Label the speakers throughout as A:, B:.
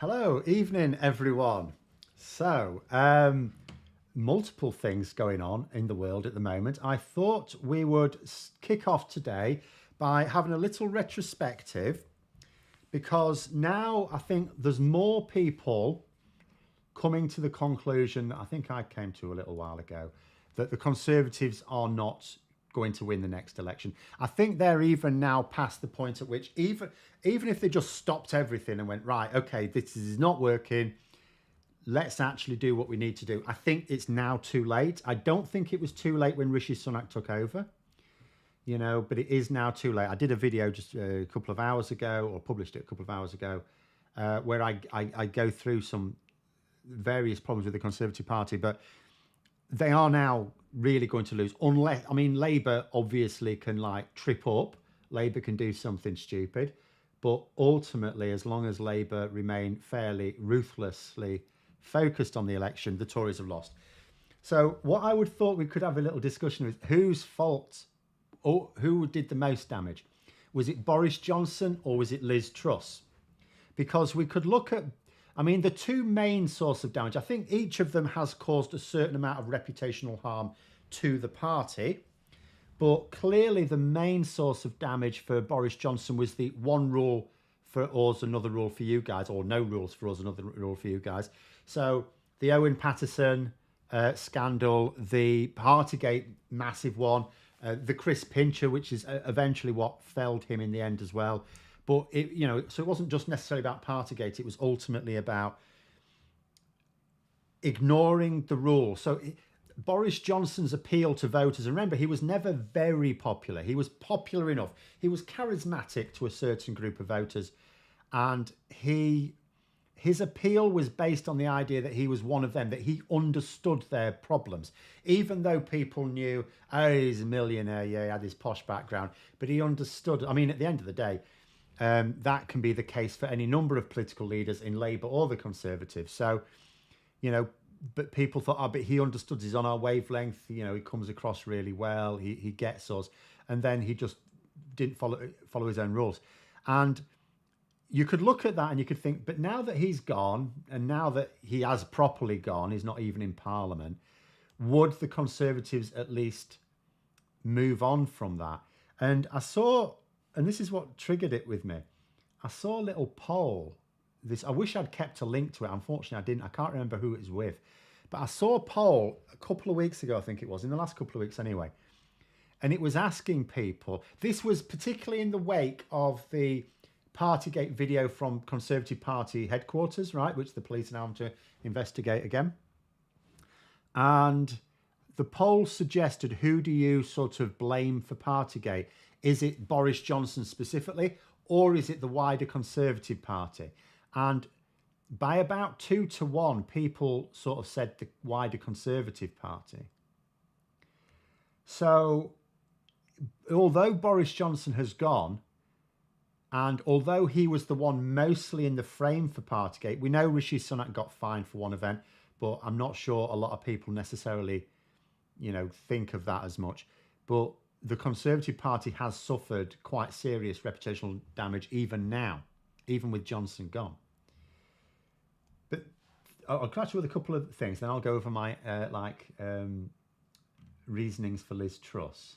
A: Hello, evening everyone. So, multiple things going on in the world at the moment. I thought we would kick off today by having a little retrospective because now I think there's more people coming to the conclusion that I think I came to a little while ago that the Conservatives are not going to win the next election. I think they're even now past the point at which even if they just stopped everything and went, right, okay, this is not working, let's actually do what we need to do. I think it's now too late. I don't think it was too late when Rishi Sunak took over, but it is now too late. I did a video just a couple of hours ago, or published it a couple of hours ago, where I go through some various problems with the Conservative Party, but they are now really going to lose unless, Labour obviously can trip up. Labour can do something stupid, but ultimately, as long as Labour remain fairly ruthlessly focused on the election, the Tories have lost. So what I would thought we could have a little discussion with whose fault or who did the most damage. Was it Boris Johnson or was it Liz Truss? Because we could look at the two main sources of damage, I think each of them has caused a certain amount of reputational harm to the party. But clearly the main source of damage for Boris Johnson was the one rule for us, another rule for you guys, or no rules for us, another rule for you guys. So the Owen Paterson scandal, the Partygate massive one, the Chris Pincher, which is eventually what felled him in the end as well. But so it wasn't just necessarily about Partygate. It was ultimately about ignoring the rules. So Boris Johnson's appeal to voters, and remember, he was never very popular. He was popular enough. He was charismatic to a certain group of voters, and his appeal was based on the idea that he was one of them, that he understood their problems, even though people knew, oh, he's a millionaire, yeah, he had his posh background, but he understood. At the end of the day, that can be the case for any number of political leaders in Labour or the Conservatives. So, but people thought, but he understood, he's on our wavelength, he comes across really well, he gets us. And then he just didn't follow his own rules. And you could look at that and you could think, but now that he's gone, and now that he has properly gone, he's not even in Parliament, would the Conservatives at least move on from that? And I saw, and this is what triggered it with me, I saw a little poll. I wish I'd kept a link to it. Unfortunately, I didn't. I can't remember who it was with. But I saw a poll a couple of weeks ago, I think it was, in the last couple of weeks anyway. And it was asking people, this was particularly in the wake of the Partygate video from Conservative Party headquarters, right, which the police are now to investigate again. And the poll suggested, who do you sort of blame for Partygate? Is it Boris Johnson specifically, or is it the wider Conservative Party? And by about 2-1, people sort of said the wider Conservative Party. So although Boris Johnson has gone, and although he was the one mostly in the frame for Partygate, we know Rishi Sunak got fined for one event, but I'm not sure a lot of people necessarily, think of that as much. But the Conservative Party has suffered quite serious reputational damage even now, even with Johnson gone. But I'll catch you with a couple of things, then I'll go over my reasonings for Liz Truss.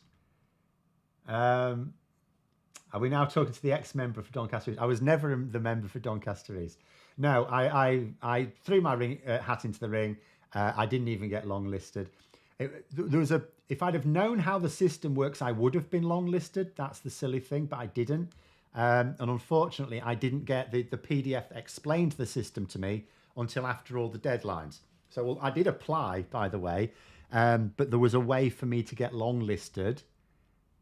A: Are we now talking to the ex-member for Doncaster East? I was never the member for Doncaster East. No, I threw my hat into the ring. I didn't even get long listed. If I'd have known how the system works, I would have been long listed. That's the silly thing, but I didn't. And unfortunately, I didn't get the PDF that explained the system to me until after all the deadlines. So I did apply, by the way, but there was a way for me to get long listed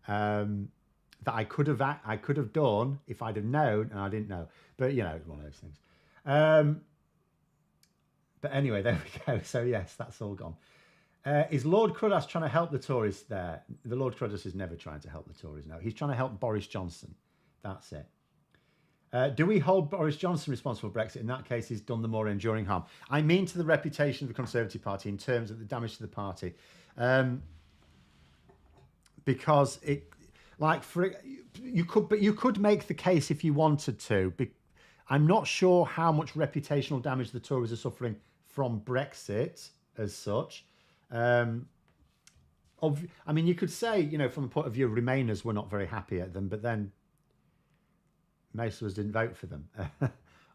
A: that I could have done if I'd have known, and I didn't know. But it's one of those things. But anyway, there we go. So yes, that's all gone. Is Lord Cruddas trying to help the Tories there? The Lord Cruddas is never trying to help the Tories, no. He's trying to help Boris Johnson. That's it. Do we hold Boris Johnson responsible for Brexit? In that case, he's done the more enduring harm. I mean to the reputation of the Conservative Party in terms of the damage to the party. Because you could make the case if you wanted to. I'm not sure how much reputational damage the Tories are suffering from Brexit as such. I mean, you could say, you know, from the point of view of Remainers, we're not very happy at them, but then most of us didn't vote for them,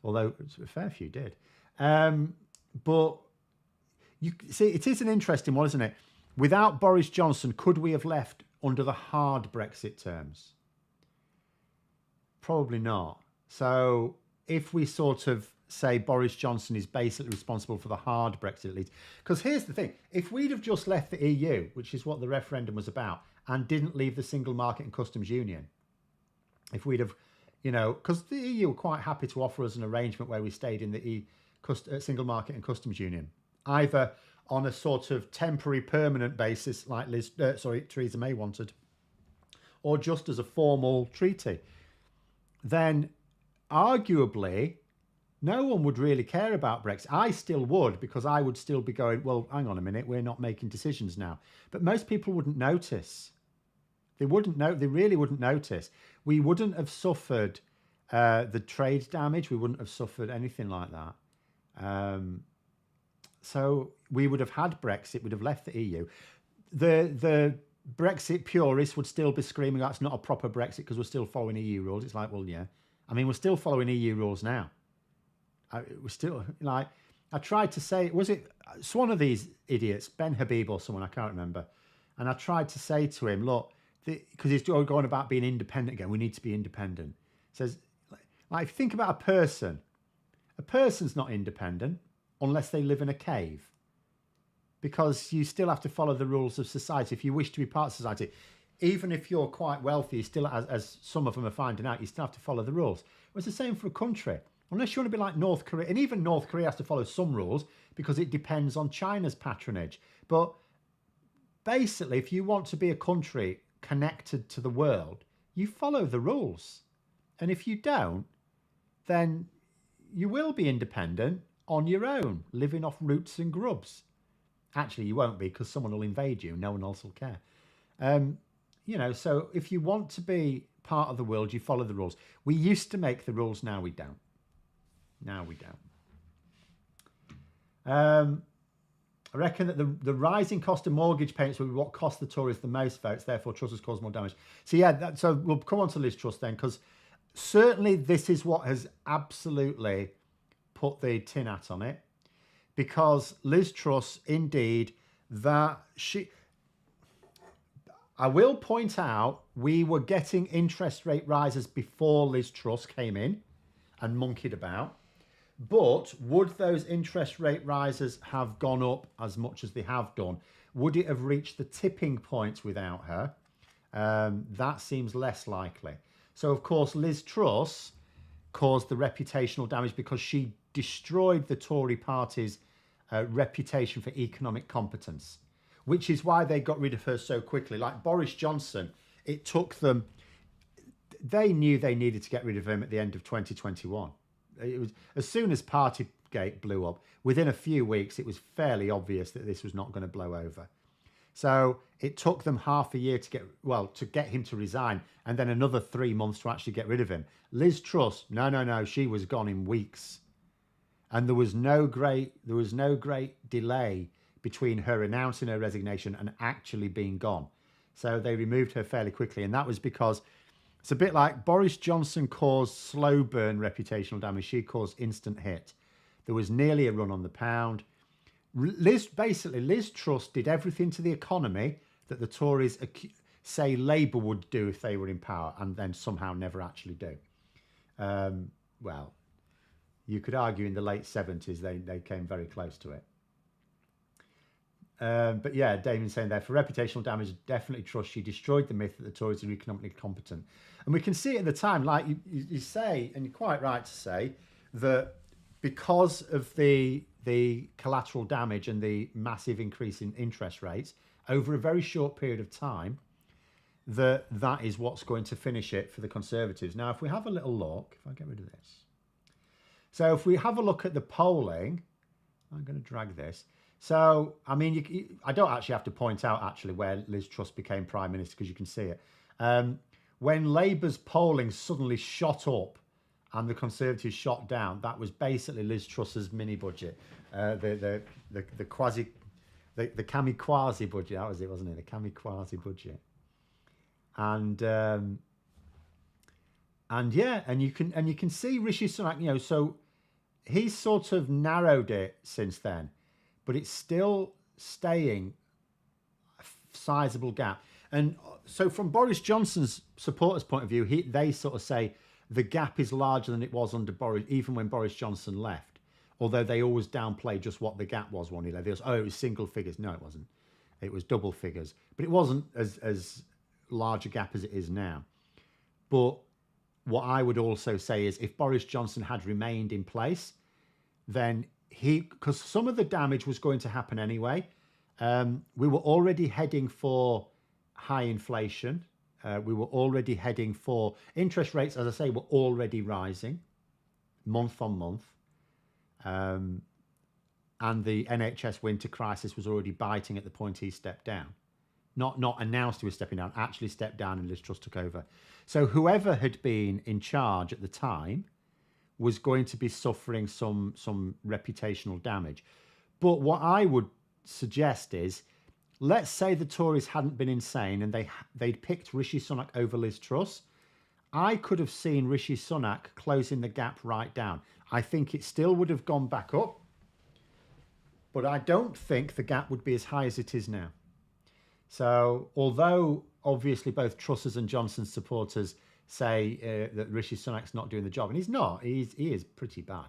A: although a fair few did. But you see, it is an interesting one, isn't it? Without Boris Johnson, could we have left under the hard Brexit terms? Probably not. So if we sort of say Boris Johnson is basically responsible for the hard Brexit at least, because here's the thing, if we'd have just left the EU, which is what the referendum was about, and didn't leave the single market and customs union, if we'd have, you know, because the EU were quite happy to offer us an arrangement where we stayed in the single market and customs union, either on a sort of temporary permanent basis like Theresa May wanted, or just as a formal treaty, then arguably no one would really care about Brexit. I still would, because I would still be going, well, hang on a minute, we're not making decisions now. But most people wouldn't notice. They wouldn't know. They really wouldn't notice. We wouldn't have suffered the trade damage. We wouldn't have suffered anything like that. So we would have had Brexit. We'd have left the EU. The Brexit purists would still be screaming, that's not a proper Brexit because we're still following EU rules. It's like, well, yeah. I mean, we're still following EU rules now. We're still, like, I tried to say, it's one of these idiots, Ben Habib or someone, I can't remember. And I tried to say to him, look, because he's going about being independent again, we need to be independent. He says, like, think about a person. A person's not independent unless they live in a cave, because you still have to follow the rules of society if you wish to be part of society. Even if you're quite wealthy, you still, as some of them are finding out, you still have to follow the rules. Well, it's the same for a country. Unless you want to be like North Korea, and even North Korea has to follow some rules because it depends on China's patronage. But basically, if you want to be a country connected to the world, you follow the rules. And if you don't, then you will be independent on your own, living off roots and grubs. Actually, you won't be, because someone will invade you. No one else will care. You know, so if you want to be part of the world, you follow the rules. We used to make the rules, now we don't. Now we don't. I reckon that the rising cost of mortgage payments will be what cost the Tories the most votes, therefore Truss has caused more damage. So yeah, so we'll come on to Liz Truss then, because certainly this is what has absolutely put the tin hat on it, because Liz Truss, indeed, I will point out, we were getting interest rate rises before Liz Truss came in and monkeyed about. But would those interest rate rises have gone up as much as they have done? Would it have reached the tipping point without her? That seems less likely. So, of course, Liz Truss caused the reputational damage because she destroyed the Tory party's reputation for economic competence, which is why they got rid of her so quickly. Like Boris Johnson, it took them... They knew they needed to get rid of him at the end of 2021. It was, as soon as Partygate blew up, within a few weeks, it was fairly obvious that this was not going to blow over. So it took them half a year to get him to resign, and then another 3 months to actually get rid of him. Liz Truss, no, she was gone in weeks, and there was no great delay between her announcing her resignation and actually being gone. So they removed her fairly quickly, and that was because it's a bit like Boris Johnson caused slow burn reputational damage. She caused instant hit. There was nearly a run on the pound. Liz Truss did everything to the economy that the Tories say Labour would do if they were in power, and then somehow never actually do. Well, you could argue in the late 70s they came very close to it. But yeah, Damien's saying there, for reputational damage, definitely Truss. She destroyed the myth that the Tories are economically competent. And we can see at the time, like you say, and you're quite right to say, that because of the collateral damage and the massive increase in interest rates over a very short period of time, that is what's going to finish it for the Conservatives. Now, if we have a little look, if I get rid of this. So if we have a look at the polling, I'm going to drag this. So, I mean, I don't actually have to point out actually where Liz Truss became Prime Minister, because you can see it. When Labour's polling suddenly shot up and the Conservatives shot down, that was basically Liz Truss's mini budget, the quasi, the kamikaze budget. That was it, wasn't it? The kamikaze budget, and yeah, and you can see Rishi Sunak, you know, so he's sort of narrowed it since then, but it's still staying a sizable gap. And so from Boris Johnson's supporters' point of view, they sort of say the gap is larger than it was under Boris, even when Boris Johnson left. Although they always downplay just what the gap was when he left. They was, oh, it was single figures. No, it wasn't. It was double figures. But it wasn't as large a gap as it is now. But what I would also say is if Boris Johnson had remained in place, then because some of the damage was going to happen anyway. We were already heading for high inflation. We were already heading for interest rates, as I say, were already rising month on month. And the NHS winter crisis was already biting at the point he stepped down. Not announced he was stepping down, actually stepped down and Liz Truss took over. So whoever had been in charge at the time was going to be suffering some reputational damage. But what I would suggest is, let's say the Tories hadn't been insane and they'd picked Rishi Sunak over Liz Truss. I could have seen Rishi Sunak closing the gap right down. I think it still would have gone back up, but I don't think the gap would be as high as it is now. So although obviously both Truss's and Johnson's supporters say that Rishi Sunak's not doing the job, and he's not, he is pretty bad.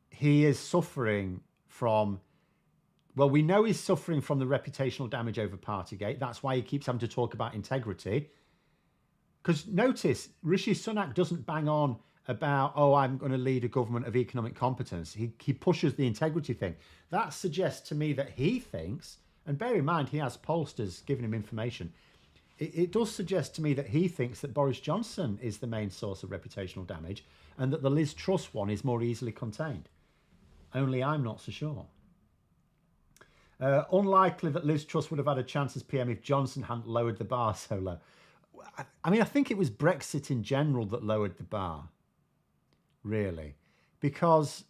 A: He is suffering from, well, we know he's suffering from the reputational damage over Partygate. That's why he keeps having to talk about integrity. Because notice, Rishi Sunak doesn't bang on about, oh, I'm going to lead a government of economic competence. He pushes the integrity thing. That suggests to me that he thinks, and bear in mind, he has pollsters giving him information. It does suggest to me that he thinks that Boris Johnson is the main source of reputational damage and that the Liz Truss one is more easily contained. Only I'm not so sure. Unlikely that Liz Truss would have had a chance as PM if Johnson hadn't lowered the bar so low. I mean, I think it was Brexit in general that lowered the bar, really, because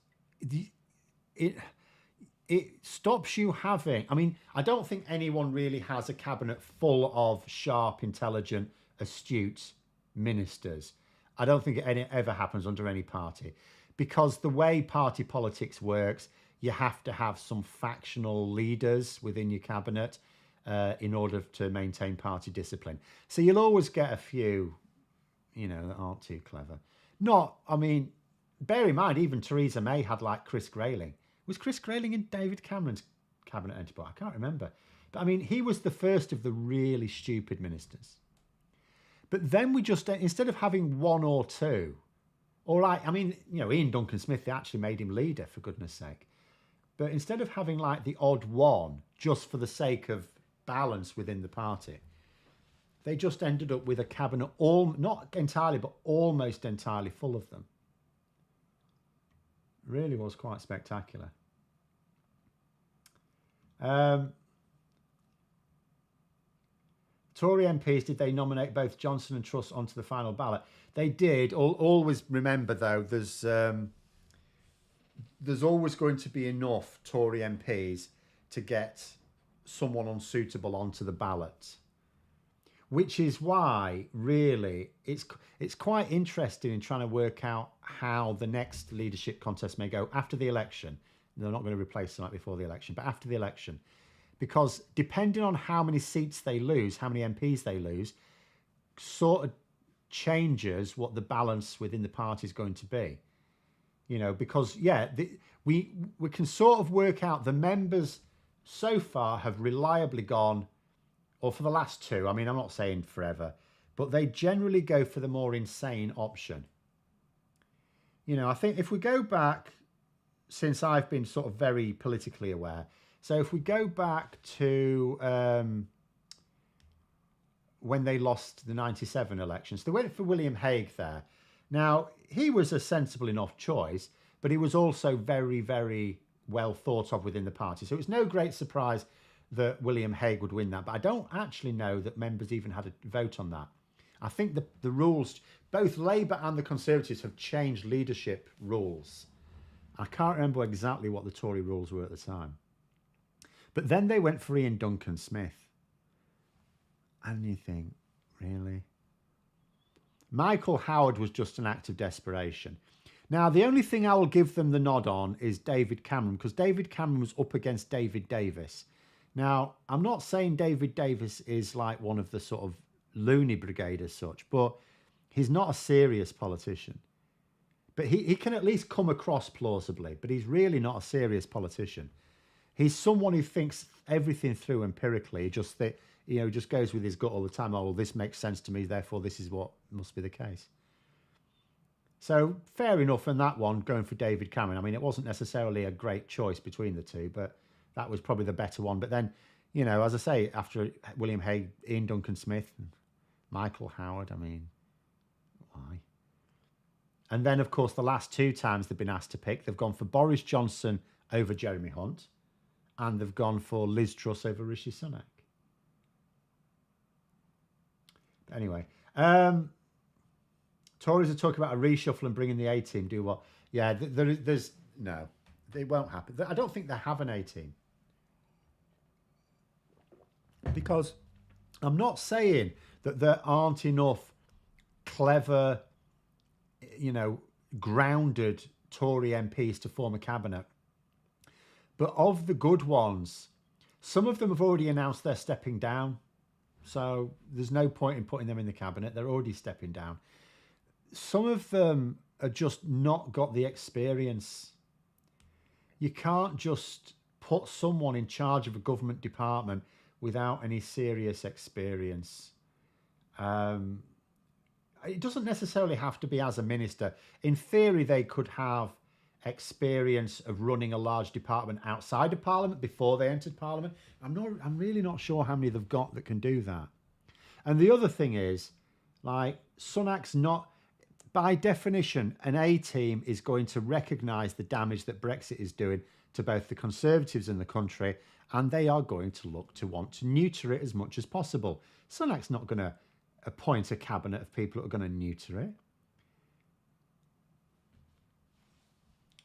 A: it stops you having, I mean, I don't think anyone really has a cabinet full of sharp, intelligent, astute ministers. I don't think it ever happens under any party, because the way party politics works, you have to have some factional leaders within your cabinet in order to maintain party discipline. So you'll always get a few, you know, that aren't too clever. I mean, bear in mind, even Theresa May had like Chris Grayling. Was Chris Grayling in David Cameron's cabinet enterprise? I can't remember. But I mean, he was the first of the really stupid ministers. But then we just, instead of having one or two, or like, I mean, you know, Ian Duncan Smith, they actually made him leader, for goodness sake. But instead of having like the odd one, just for the sake of balance within the party, they just ended up with a cabinet, not entirely, but almost entirely full of them. Really was quite spectacular. Tory MPs, did they nominate both Johnson and Truss onto the final ballot? They did. Always remember, though, there's always going to be enough Tory MPs to get someone unsuitable onto the ballot, which is why, really, it's quite interesting in trying to work out how the next leadership contest may go after the election. They're not going to replace Sunak before the election, but after the election, because depending on how many seats they lose, how many MPs they lose, sort of changes what the balance within the party is going to be. You know, because, yeah, we can sort of work out the members so far have reliably gone, or for the last two, I mean, I'm not saying forever, but they generally go for the more insane option. You know, I think if we go back, since I've been sort of very politically aware, so if we go back to when they lost the 97 elections, they went for William Hague there. Now, he was a sensible enough choice, but he was also very, very well thought of within the party. So it was no great surprise that William Hague would win that. But I don't actually know that members even had a vote on that. I think the rules, both Labour and the Conservatives have changed leadership rules. I can't remember exactly what the Tory rules were at the time. But then they went for Ian Duncan Smith. And you think, really? Michael Howard was just an act of desperation. Now, the only thing I will give them the nod on is David Cameron, because David Cameron was up against David Davis. Now, I'm not saying David Davis is like one of the sort of loony brigade as such, but he's not a serious politician. But he can at least come across plausibly, but he's really not a serious politician. He's someone who thinks everything through empirically, just that, just goes with his gut all the time. Oh, well, this makes sense to me, therefore this is what must be the case. So fair enough on that one, going for David Cameron. I mean, it wasn't necessarily a great choice between the two, but that was probably the better one. But then, as I say, after William Hague, Ian Duncan Smith, and Michael Howard, I mean, why? And then, of course, the last two times they've been asked to pick, they've gone for Boris Johnson over Jeremy Hunt, and they've gone for Liz Truss over Rishi Sunak. But anyway, Tories are talking about a reshuffle and bringing the A-team. Do what? Yeah, there's no, it won't happen. I don't think they have an A-team. Because I'm not saying that there aren't enough clever, grounded Tory MPs to form a cabinet. But of the good ones, some of them have already announced they're stepping down. So there's no point in putting them in the cabinet. They're already stepping down. Some of them are just not got the experience. You can't just put someone in charge of a government department without any serious experience. It doesn't necessarily have to be as a minister. In theory, they could have experience of running a large department outside of Parliament before they entered Parliament. I'm really not sure how many they've got that can do that. And the other thing is, like, Sunak's not, by definition, an A-team is going to recognise the damage that Brexit is doing to both the Conservatives in the country, and they are going to look to want to neuter it as much as possible. Sunak's not going to appoint a cabinet of people that are going to neuter it.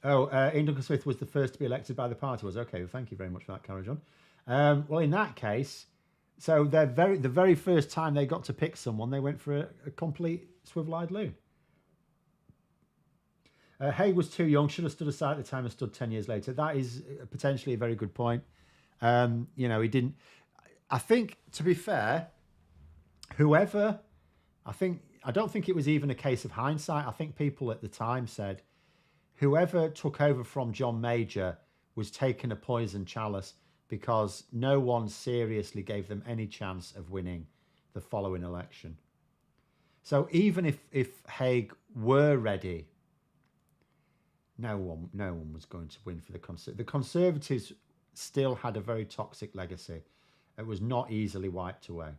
A: Oh, Ian Duncan Smith was the first to be elected by the party. Okay, well, thank you very much for that, Carol John. Well, in that case, so the very first time they got to pick someone, they went for a complete swivel-eyed loon. Hague was too young, should have stood aside at the time and stood 10 years later. That is potentially a very good point. He didn't. I think, to be fair, I don't think it was even a case of hindsight. I think people at the time said, whoever took over from John Major was taking a poison chalice because no one seriously gave them any chance of winning the following election. So even if Hague were ready, no one was going to win for the Conservatives. The Conservatives still had a very toxic legacy. It was not easily wiped away.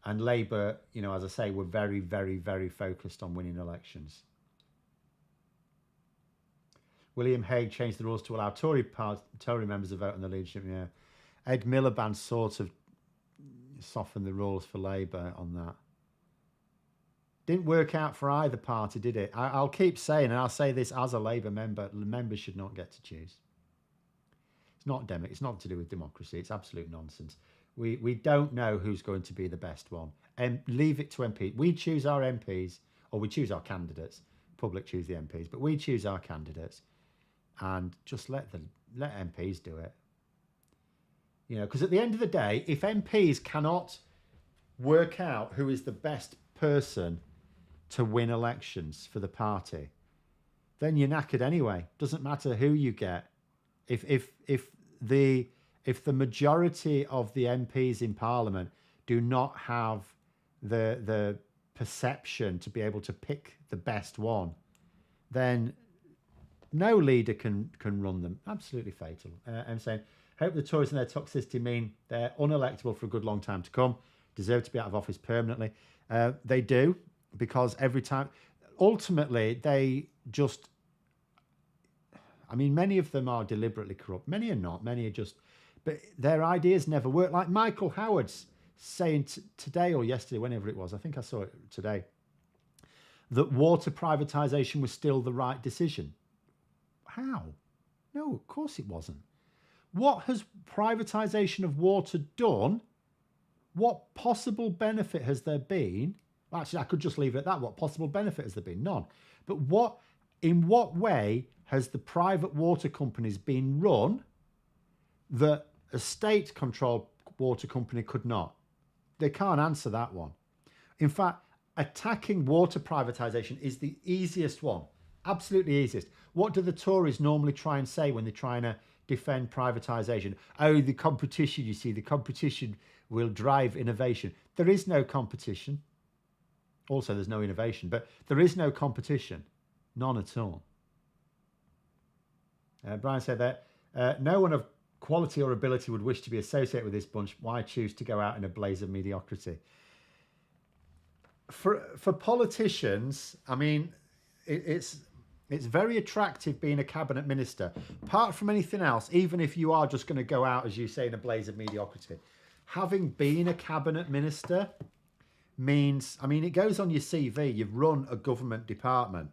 A: And Labour, as I say, were very, very, very focused on winning elections. William Hague changed the rules to allow Tory members to vote on the leadership. Yeah, Ed Miliband sort of softened the rules for Labour on that. Didn't work out for either party, did it? I'll keep saying, and I'll say this as a Labour member: members should not get to choose. It's not It's not to do with democracy. It's absolute nonsense. We don't know who's going to be the best one, and leave it to MPs. We choose our MPs, or we choose our candidates. Public choose the MPs, but we choose our candidates. And just let MPs do it. Because at the end of the day, if MPs cannot work out who is the best person to win elections for the party, then you're knackered anyway. Doesn't matter who you get. If the majority of the MPs in Parliament do not have the perception to be able to pick the best one, then no leader can run them. Absolutely fatal. I'm saying, hope the Tories and their toxicity mean they're unelectable for a good long time to come, deserve to be out of office permanently. They do, because every time, ultimately, they just, many of them are deliberately corrupt. Many are not. Many are just, but their ideas never work. Like Michael Howard's saying today or yesterday, whenever it was, I think I saw it today, that water privatisation was still the right decision. How? No, of course it wasn't. What has privatisation of water done? What possible benefit has there been? Well, actually, I could just leave it at that. What possible benefit has there been? None. But in what way has the private water companies been run that a state-controlled water company could not? They can't answer that one. In fact, attacking water privatisation is the easiest one. Absolutely easiest. What do the Tories normally try and say when they're trying to defend privatisation? Oh, the competition, you see, the competition will drive innovation. There is no competition. Also, there's no innovation, but there is no competition. None at all. Brian said that no one of quality or ability would wish to be associated with this bunch. Why choose to go out in a blaze of mediocrity? For politicians, I mean, it's very attractive being a cabinet minister. Apart from anything else, even if you are just going to go out, as you say, in a blaze of mediocrity, having been a cabinet minister means, I mean, it goes on your CV. You've run a government department.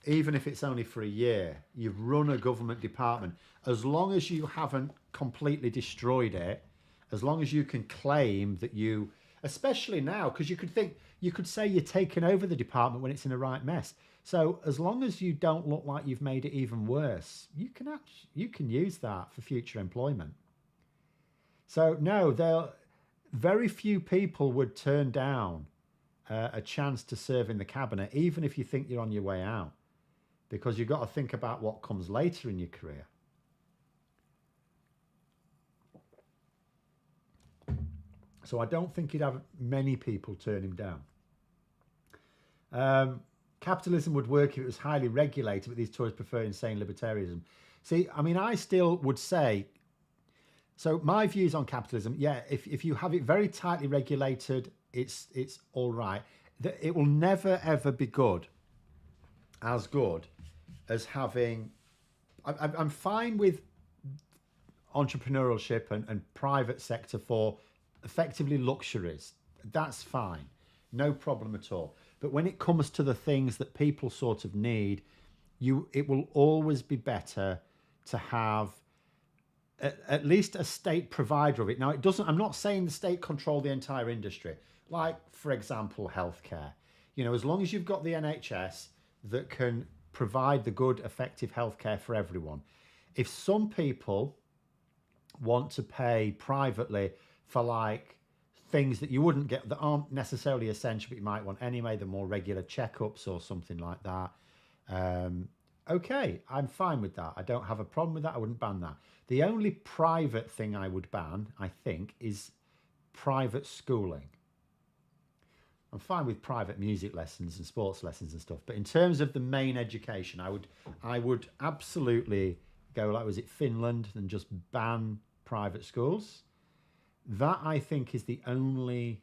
A: Even if it's only for a year, you've run a government department. As long as you haven't completely destroyed it, as long as you can claim that you, especially now, because you could say you're taking over the department when it's in a right mess. So as long as you don't look like you've made it even worse, you can use that for future employment. So no, very few people would turn down a chance to serve in the cabinet, even if you think you're on your way out, because you've got to think about what comes later in your career. So I don't think you'd have many people turn him down. Capitalism would work if it was highly regulated, but these Tories prefer insane libertarianism. See, I mean, I still would say, so my views on capitalism, yeah, if you have it very tightly regulated, it's all right. It will never, ever be good as having... I'm fine with entrepreneurship and private sector for effectively luxuries. That's fine. No problem at all. But when it comes to the things that people sort of need, it will always be better to have at least a state provider of it. Now, it doesn't, I'm not saying the state control the entire industry. Like, for example, healthcare. You know, as long as you've got the NHS that can provide the good, effective healthcare for everyone. If some people want to pay privately for like things that you wouldn't get, that aren't necessarily essential, but you might want anyway, the more regular checkups or something like that. Okay, I'm fine with that. I don't have a problem with that. I wouldn't ban that. The only private thing I would ban, I think, is private schooling. I'm fine with private music lessons and sports lessons and stuff, but in terms of the main education, I would absolutely go like, was it Finland, and just ban private schools. That, I think, is the only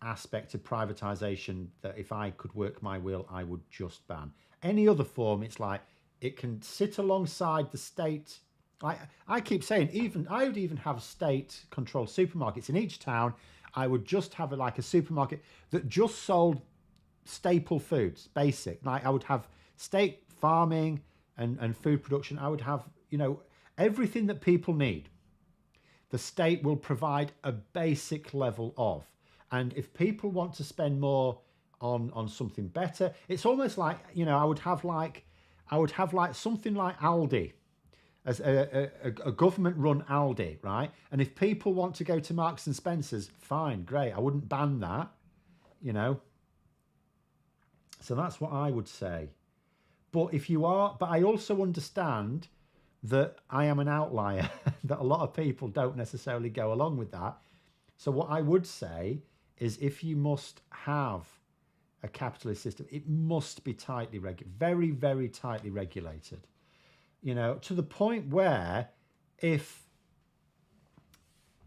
A: aspect of privatisation that if I could work my will, I would just ban. Any other form, it's like it can sit alongside the state. I keep saying, I would even have state-controlled supermarkets in each town. I would just have like a supermarket that just sold staple foods, basic. Like I would have state farming and food production. I would have, everything that people need. The state will provide a basic level of. And if people want to spend more on something better, it's almost like, I would have like something like Aldi, as a government-run Aldi, right? And if people want to go to Marks and Spencer's, fine, great. I wouldn't ban that, So that's what I would say. But but I also understand that I am an outlier, that a lot of people don't necessarily go along with that. So what I would say is, if you must have a capitalist system, it must be very, very tightly regulated. To the point where if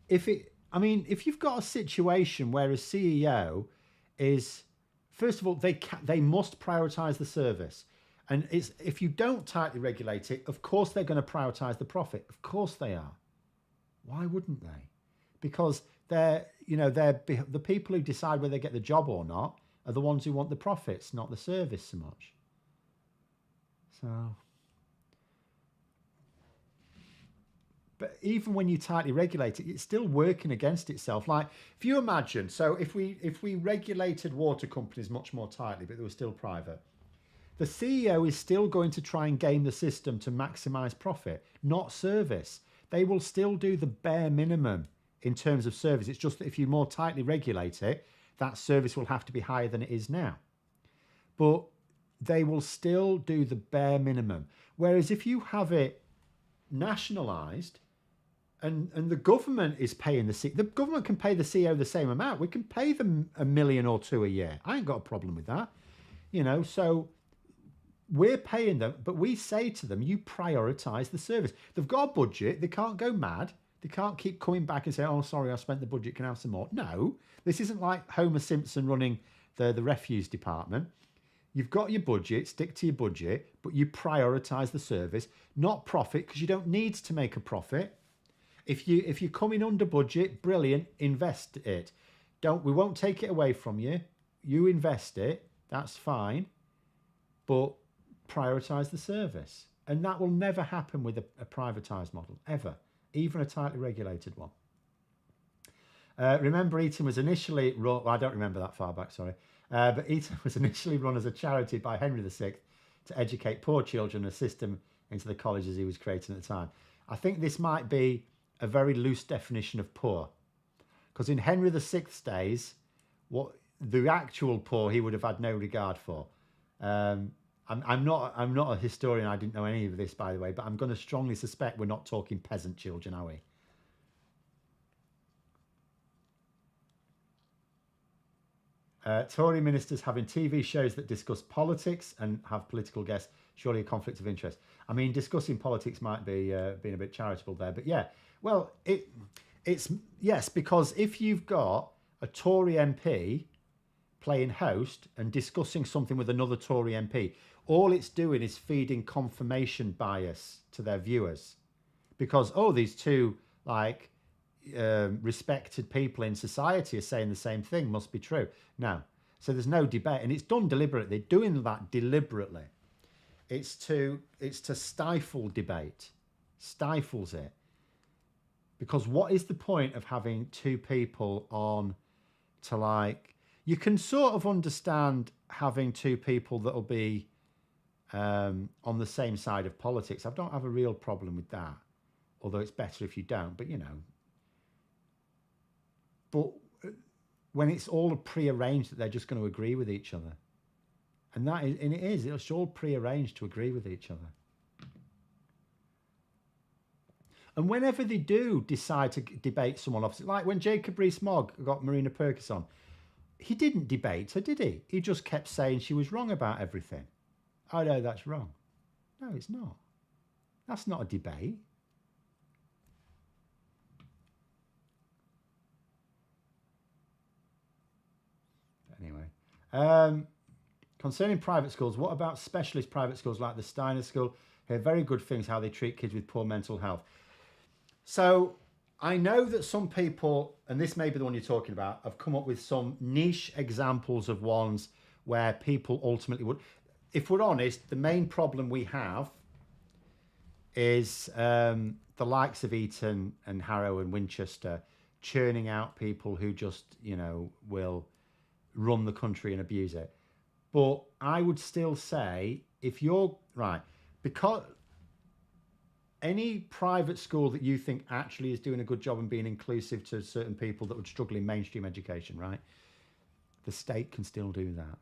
A: you've got a situation where a CEO is, first of all, they must prioritize the service. And if you don't tightly regulate it, of course they're going to prioritize the profit. Of course they are. Why wouldn't they? because the people who decide whether they get the job or not are the ones who want the profits, not the service so much. So, but even when you tightly regulate it, it's still working against itself. Like, if you imagine, so if we regulated water companies much more tightly, but they were still private, the CEO is still going to try and game the system to maximize profit, not service. They will still do the bare minimum in terms of service. It's just that if you more tightly regulate it, that service will have to be higher than it is now. But they will still do the bare minimum. Whereas if you have it nationalised and the government is paying the government can pay the CEO the same amount. We can pay them $1 million or $2 million a year. I ain't got a problem with that. So we're paying them, but we say to them, you prioritise the service. They've got a budget. They can't go mad. They can't keep coming back and say, oh, sorry, I spent the budget. Can I have some more? No, this isn't like Homer Simpson running the refuse department. You've got your budget, stick to your budget, but you prioritise the service, not profit, because you don't need to make a profit. If you're coming under budget, brilliant, invest it. We won't take it away from you. You invest it, that's fine, but prioritise the service. And that will never happen with a privatised model, ever, even a tightly regulated one. Remember, Eton was initially run, well, I don't remember that far back, sorry. But Eton was initially run as a charity by Henry VI to educate poor children and assist them into the colleges he was creating at the time. I think this might be a very loose definition of poor, because in Henry VI's days, what the actual poor he would have had no regard for. I'm not a historian. I didn't know any of this, by the way, but I'm going to strongly suspect we're not talking peasant children, are we? Tory ministers having TV shows that discuss politics and have political guests, surely a conflict of interest. I mean, discussing politics might be being a bit charitable there, but yeah. Well, it's yes, because if you've got a Tory MP playing host and discussing something with another Tory MP, all it's doing is feeding confirmation bias to their viewers, because these two respected people in society are saying the same thing, must be true. No, so there's no debate, and it's done deliberately. They're doing that deliberately. It's to stifle debate, stifles it, because what is the point of having two people on to you can sort of understand having two people that'll be on the same side of politics. I don't have a real problem with that, although it's better if you don't, but But when it's all pre-arranged that they're just going to agree with each other, and it's all pre-arranged to agree with each other. And whenever they do decide to debate someone opposite, like when Jacob Rees-Mogg got Marina Purkiss on, he didn't debate her, did he? He just kept saying she was wrong about everything. Oh no, that's wrong. No, it's not. That's not a debate. Anyway, concerning private schools, what about specialist private schools like the Steiner School? Hear very good things how they treat kids with poor mental health. So I know that some people, and this may be the one you're talking about, have come up with some niche examples of ones where people ultimately would. If we're honest, the main problem we have is the likes of Eton and Harrow and Winchester churning out people who just, will run the country and abuse it. But I would still say, if you're right, because any private school that you think actually is doing a good job and being inclusive to certain people that would struggle in mainstream education, right, the state can still do that.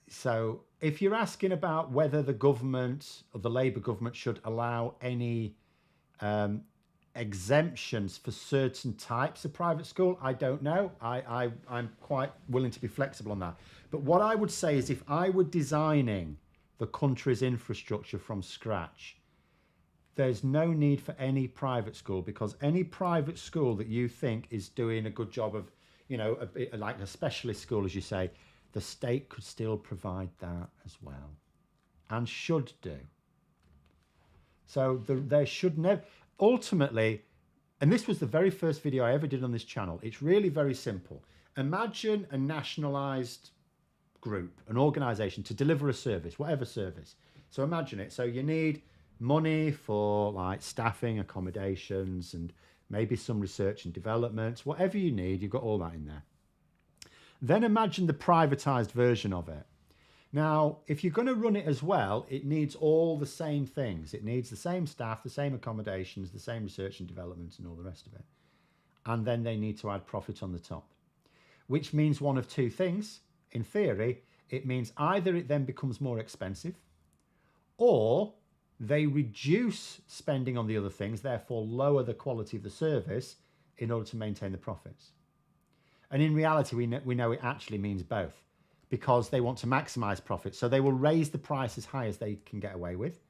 A: So if you're asking about whether the government or the Labour government should allow any exemptions for certain types of private school, I don't know. I'm quite willing to be flexible on that. But what I would say is, if I were designing the country's infrastructure from scratch, there's no need for any private school, because any private school that you think is doing a good job of, a bit like a specialist school, as you say, the state could still provide that as well, and should do. So there should never, ultimately, And this was the very first video I ever did on this channel. It's really very simple. Imagine a nationalised group, an organisation to deliver a service, whatever service. So imagine it. So you need money for like staffing, accommodations, and maybe some research and development. Whatever you need, you've got all that in there. Then imagine the privatised version of it. Now, if you're going to run it as well, it needs all the same things. It needs the same staff, the same accommodations, the same research and development, and all the rest of it. And then they need to add profit on the top, which means one of two things. In theory, it means either it then becomes more expensive, or they reduce spending on the other things, therefore lower the quality of the service in order to maintain the profits. And in reality, we know it actually means both, because they want to maximize profit. So they will raise the price as high as they can get away with,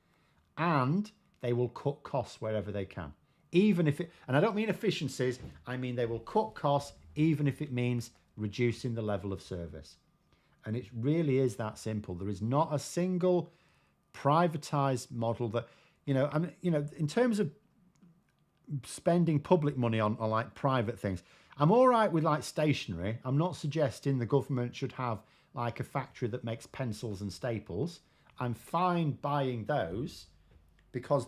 A: and they will cut costs wherever they can. Even if it, and I don't mean efficiencies, I mean they will cut costs even if it means reducing the level of service. And it really is that simple. There is not a single privatized model that, in terms of spending public money on like private things, I'm all right with like stationery. I'm not suggesting the government should have like a factory that makes pencils and staples. I'm fine buying those because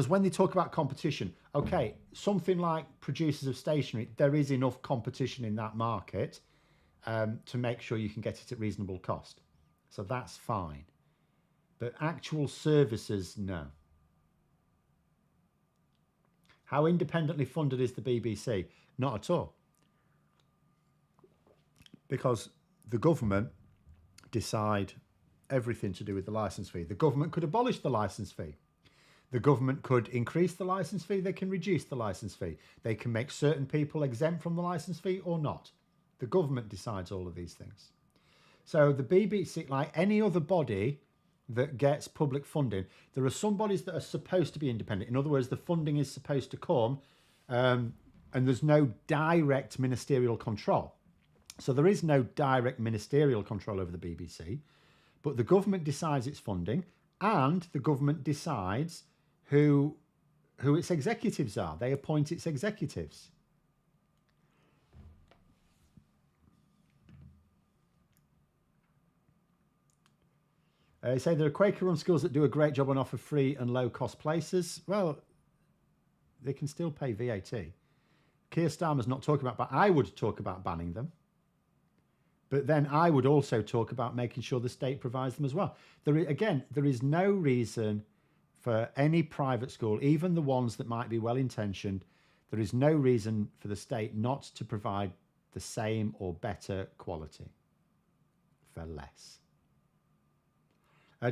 A: when they talk about competition, okay, something like producers of stationery, there is enough competition in that market to make sure you can get it at reasonable cost. So that's fine. But actual services, no. How independently funded is the BBC? Not at all. Because the government decide everything to do with the licence fee. The government could abolish the licence fee. The government could increase the licence fee. They can reduce the licence fee. They can make certain people exempt from the licence fee or not. The government decides all of these things. So the BBC, like any other body that gets public funding, there are some bodies that are supposed to be independent. In other words, the funding is supposed to come and there's no direct ministerial control. So there is no direct ministerial control over the BBC, but the government decides its funding and the government decides who its executives are. They appoint its executives. Say there are Quaker-run schools that do a great job and offer free and low-cost places. Well, they can still pay VAT. Keir Starmer's not talking about, but I would talk about banning them. But then I would also talk about making sure the state provides them as well. There is no reason for any private school, even the ones that might be well-intentioned, there is no reason for the state not to provide the same or better quality for less.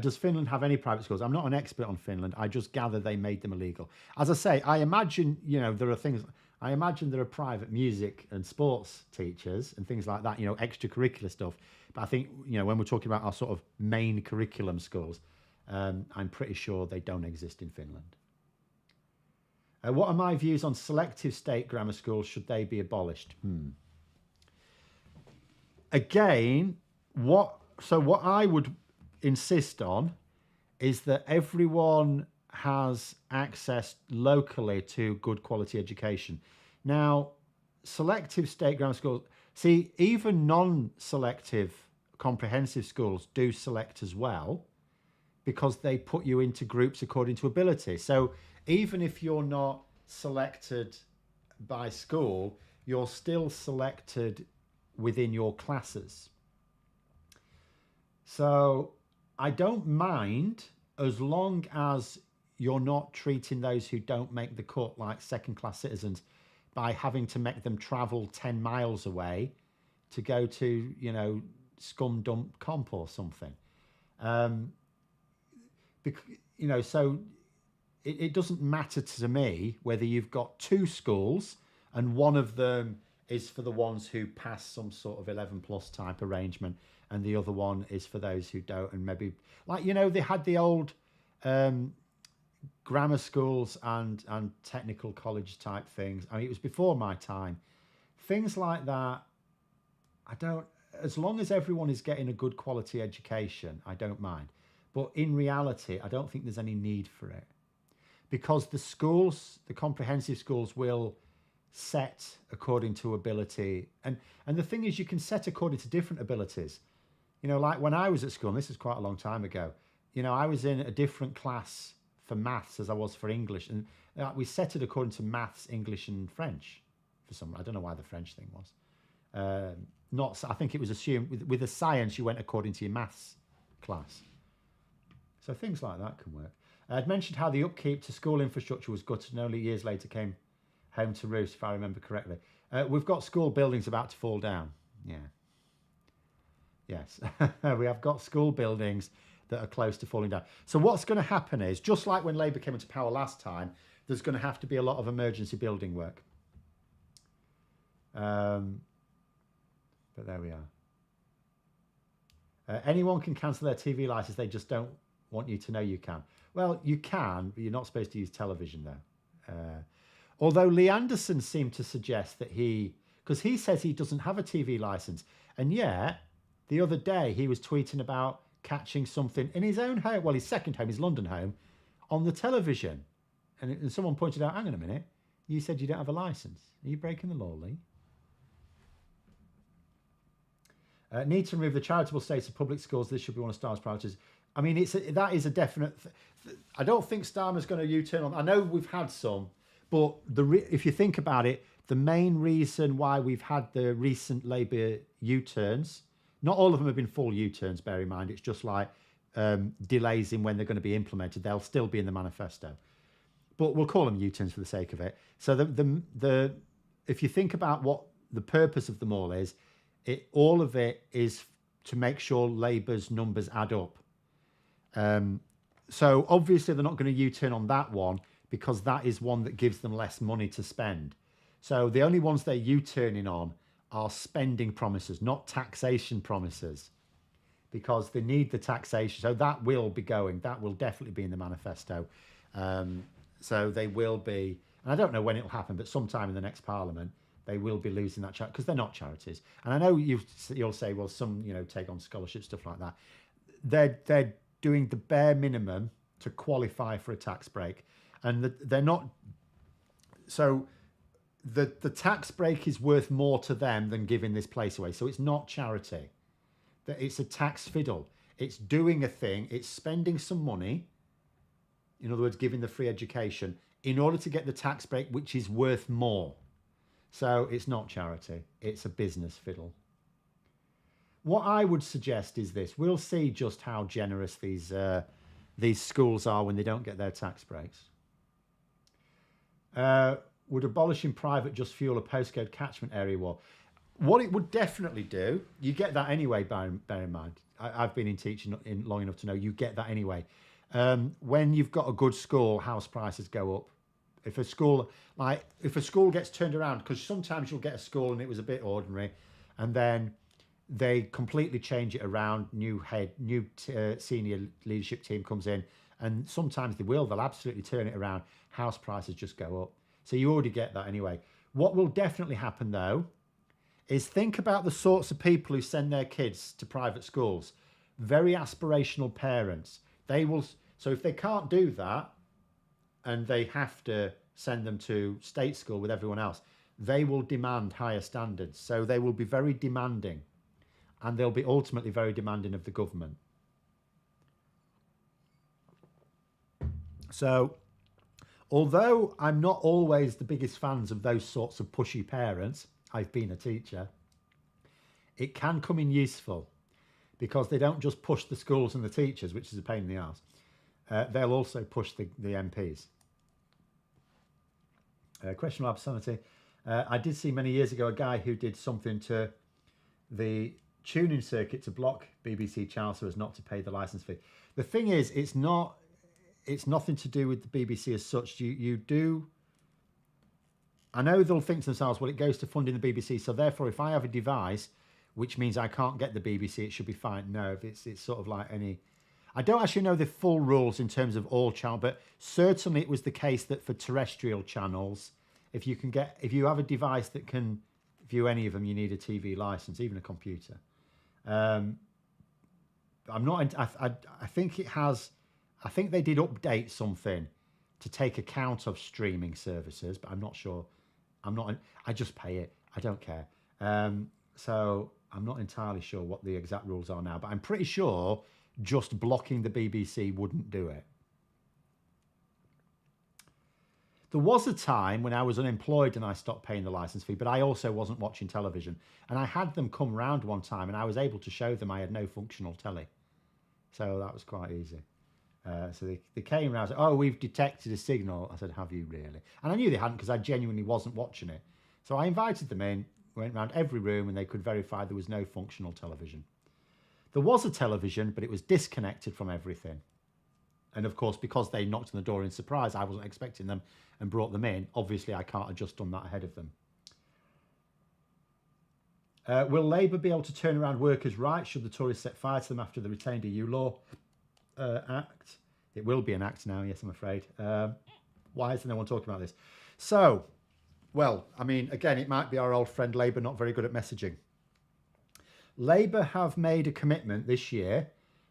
A: Does Finland have any private schools? I'm not an expert on Finland. I just gather they made them illegal. As I say, I imagine, there are things... I imagine there are private music and sports teachers and things like that, extracurricular stuff. But I think, when we're talking about our sort of main curriculum schools, I'm pretty sure they don't exist in Finland. What are my views on selective state grammar schools? Should they be abolished? Again, what I would insist on is that everyone has access locally to good quality education. Now, selective state grammar schools, see, even non-selective comprehensive schools do select as well because they put you into groups according to ability. So even if you're not selected by school, you're still selected within your classes. So I don't mind as long as you're not treating those who don't make the cut like second-class citizens by having to make them travel 10 miles away to go to, scum dump comp or something. So it doesn't matter to me whether you've got two schools and one of them is for the ones who pass some sort of 11 plus type arrangement and the other one is for those who don't, and maybe they had the old grammar schools and technical college type things. I mean, it was before my time. Things like that, as long as everyone is getting a good quality education, I don't mind. But in reality, I don't think there's any need for it. because the schools, the comprehensive schools, will set according to ability, and the thing is, you can set according to different abilities. You know, like when I was at school, and this is quite a long time ago. You know, I was in a different class for maths as I was for English, and we set it according to maths, English, and French. For some, I don't know why the French thing was. Not, I think it was assumed with the science you went according to your maths class. So things like that can work. I'd mentioned how the upkeep to school infrastructure was gutted and only years later came home to roost, if I remember correctly. We've got school buildings about to fall down. Yeah. Yes. We have got school buildings that are close to falling down. So what's going to happen is, just like when Labour came into power last time, there's going to have to be a lot of emergency building work. But there we are. Anyone can cancel their TV license. They just don't want you to know you can. Well, you can, but you're not supposed to use television though. Although Lee Anderson seemed to suggest that because he says he doesn't have a TV license, and yet the other day he was tweeting about catching something in his own home, well, his second home, his London home, on the television. And someone pointed out, hang on a minute, you said you don't have a license. Are you breaking the law, Lee? Need to remove the charitable status of public schools. This should be one of Starmer's priorities. I mean, that is a definite... I don't think Starmer's going to U-turn on... I know we've had some, but if you think about it, the main reason why we've had the recent Labour U-turns, not all of them have been full U-turns, bear in mind. It's just like delays in when they're going to be implemented. They'll still be in the manifesto. But we'll call them U-turns for the sake of it. So if you think about what the purpose of them all is, all of it is to make sure Labour's numbers add up. So obviously they're not going to U-turn on that one because that is one that gives them less money to spend. So the only ones they're U-turning on are spending promises, not taxation promises, because they need the taxation. So that will be going. That will definitely be in the manifesto. So they will be, and I don't know when it'll happen, but sometime in the next Parliament, they will be losing that charity because they're not charities. And I know you'll say, well, some take on scholarships, stuff like that. They're doing the bare minimum to qualify for a tax break, and they're not. So the tax break is worth more to them than giving this place away. So it's not charity. It's a tax fiddle. It's doing a thing. It's spending some money. In other words, giving the free education in order to get the tax break, which is worth more. So it's not charity. It's a business fiddle. What I would suggest is this. We'll see just how generous these schools are when they don't get their tax breaks. Would abolishing private just fuel a postcode catchment area war? What it would definitely do, you get that anyway, bear in mind. I've been in teaching long enough to know you get that anyway. When you've got a good school, house prices go up. If a school gets turned around, because sometimes you'll get a school and it was a bit ordinary, and then they completely change it around, new senior leadership team comes in, and sometimes they'll absolutely turn it around. House prices just go up. So you already get that anyway. What will definitely happen though, is think about the sorts of people who send their kids to private schools. Very aspirational parents. So if they can't do that, and they have to send them to state school with everyone else, they will demand higher standards. So they will be very demanding, and they'll be ultimately very demanding of the government. So although I'm not always the biggest fans of those sorts of pushy parents, I've been a teacher, it can come in useful, because they don't just push the schools and the teachers, which is a pain in the arse. They'll also push the MPs. Questionable obscenity. I did see many years ago a guy who did something to the tuning circuit to block BBC channels so as not to pay the licence fee. The thing is, it's nothing to do with the BBC as such. You do. I know they'll think to themselves, well, it goes to funding the BBC, so therefore if I have a device which means I can't get the BBC, it should be fine. No, it's sort of like any... I don't actually know the full rules in terms of all channels, but certainly it was the case that for terrestrial channels, if you have a device that can view any of them, you need a TV license, even a computer. I think they did update something to take account of streaming services, but I'm not sure. I just pay it. I don't care. So I'm not entirely sure what the exact rules are now, but I'm pretty sure just blocking the BBC wouldn't do it. There was a time when I was unemployed and I stopped paying the license fee, but I also wasn't watching television. And I had them come round one time and I was able to show them I had no functional telly. So that was quite easy. So they came around and said, oh, we've detected a signal. I said, have you really? And I knew they hadn't because I genuinely wasn't watching it. So I invited them in, went around every room and they could verify there was no functional television. There was a television, but it was disconnected from everything. And of course, because they knocked on the door in surprise, I wasn't expecting them and brought them in. Obviously, I can't have just done that ahead of them. Will Labour be able to turn around workers' rights should the Tories set fire to them after the retained EU law act? It will be an act now, yes, I'm afraid. Why isn't no one talking about this? So, well, I mean, again, it might be our old friend Labour not very good at messaging. Labour have made a commitment this year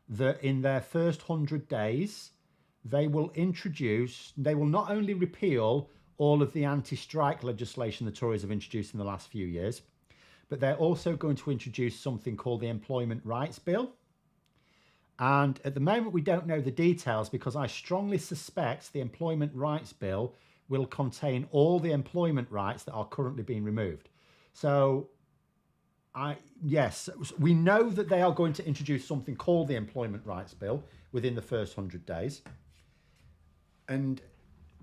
A: that in their first 100 days, they will not only repeal all of the anti-strike legislation the Tories have introduced in the last few years, but they're also going to introduce something called the Employment Rights Bill. And at the moment, we don't know the details because I strongly suspect the Employment Rights Bill will contain all the employment rights that are currently being removed. So, yes, we know that they are going to introduce something called the Employment Rights Bill within the first 100 days. And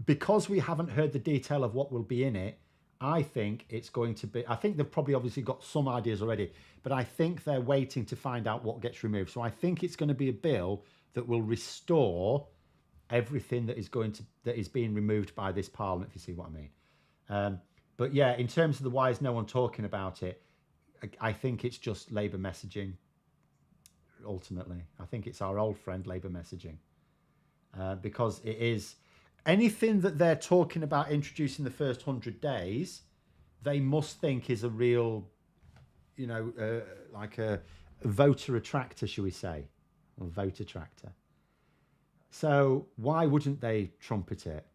A: because we haven't heard the detail of what will be in it, I think it's going to be, I think they've probably obviously got some ideas already, but I think they're waiting to find out what gets removed. So I think it's going to be a bill that will restore everything that is being removed by this parliament, if you see what I mean. But yeah, in terms of the why is no one talking about it, I think it's just Labour messaging, ultimately. I think it's our old friend Labour messaging. Because it is anything that they're talking about introducing the first 100 days, they must think is a real, like a voter attractor, shall we say, or vote attractor. So why wouldn't they trumpet it?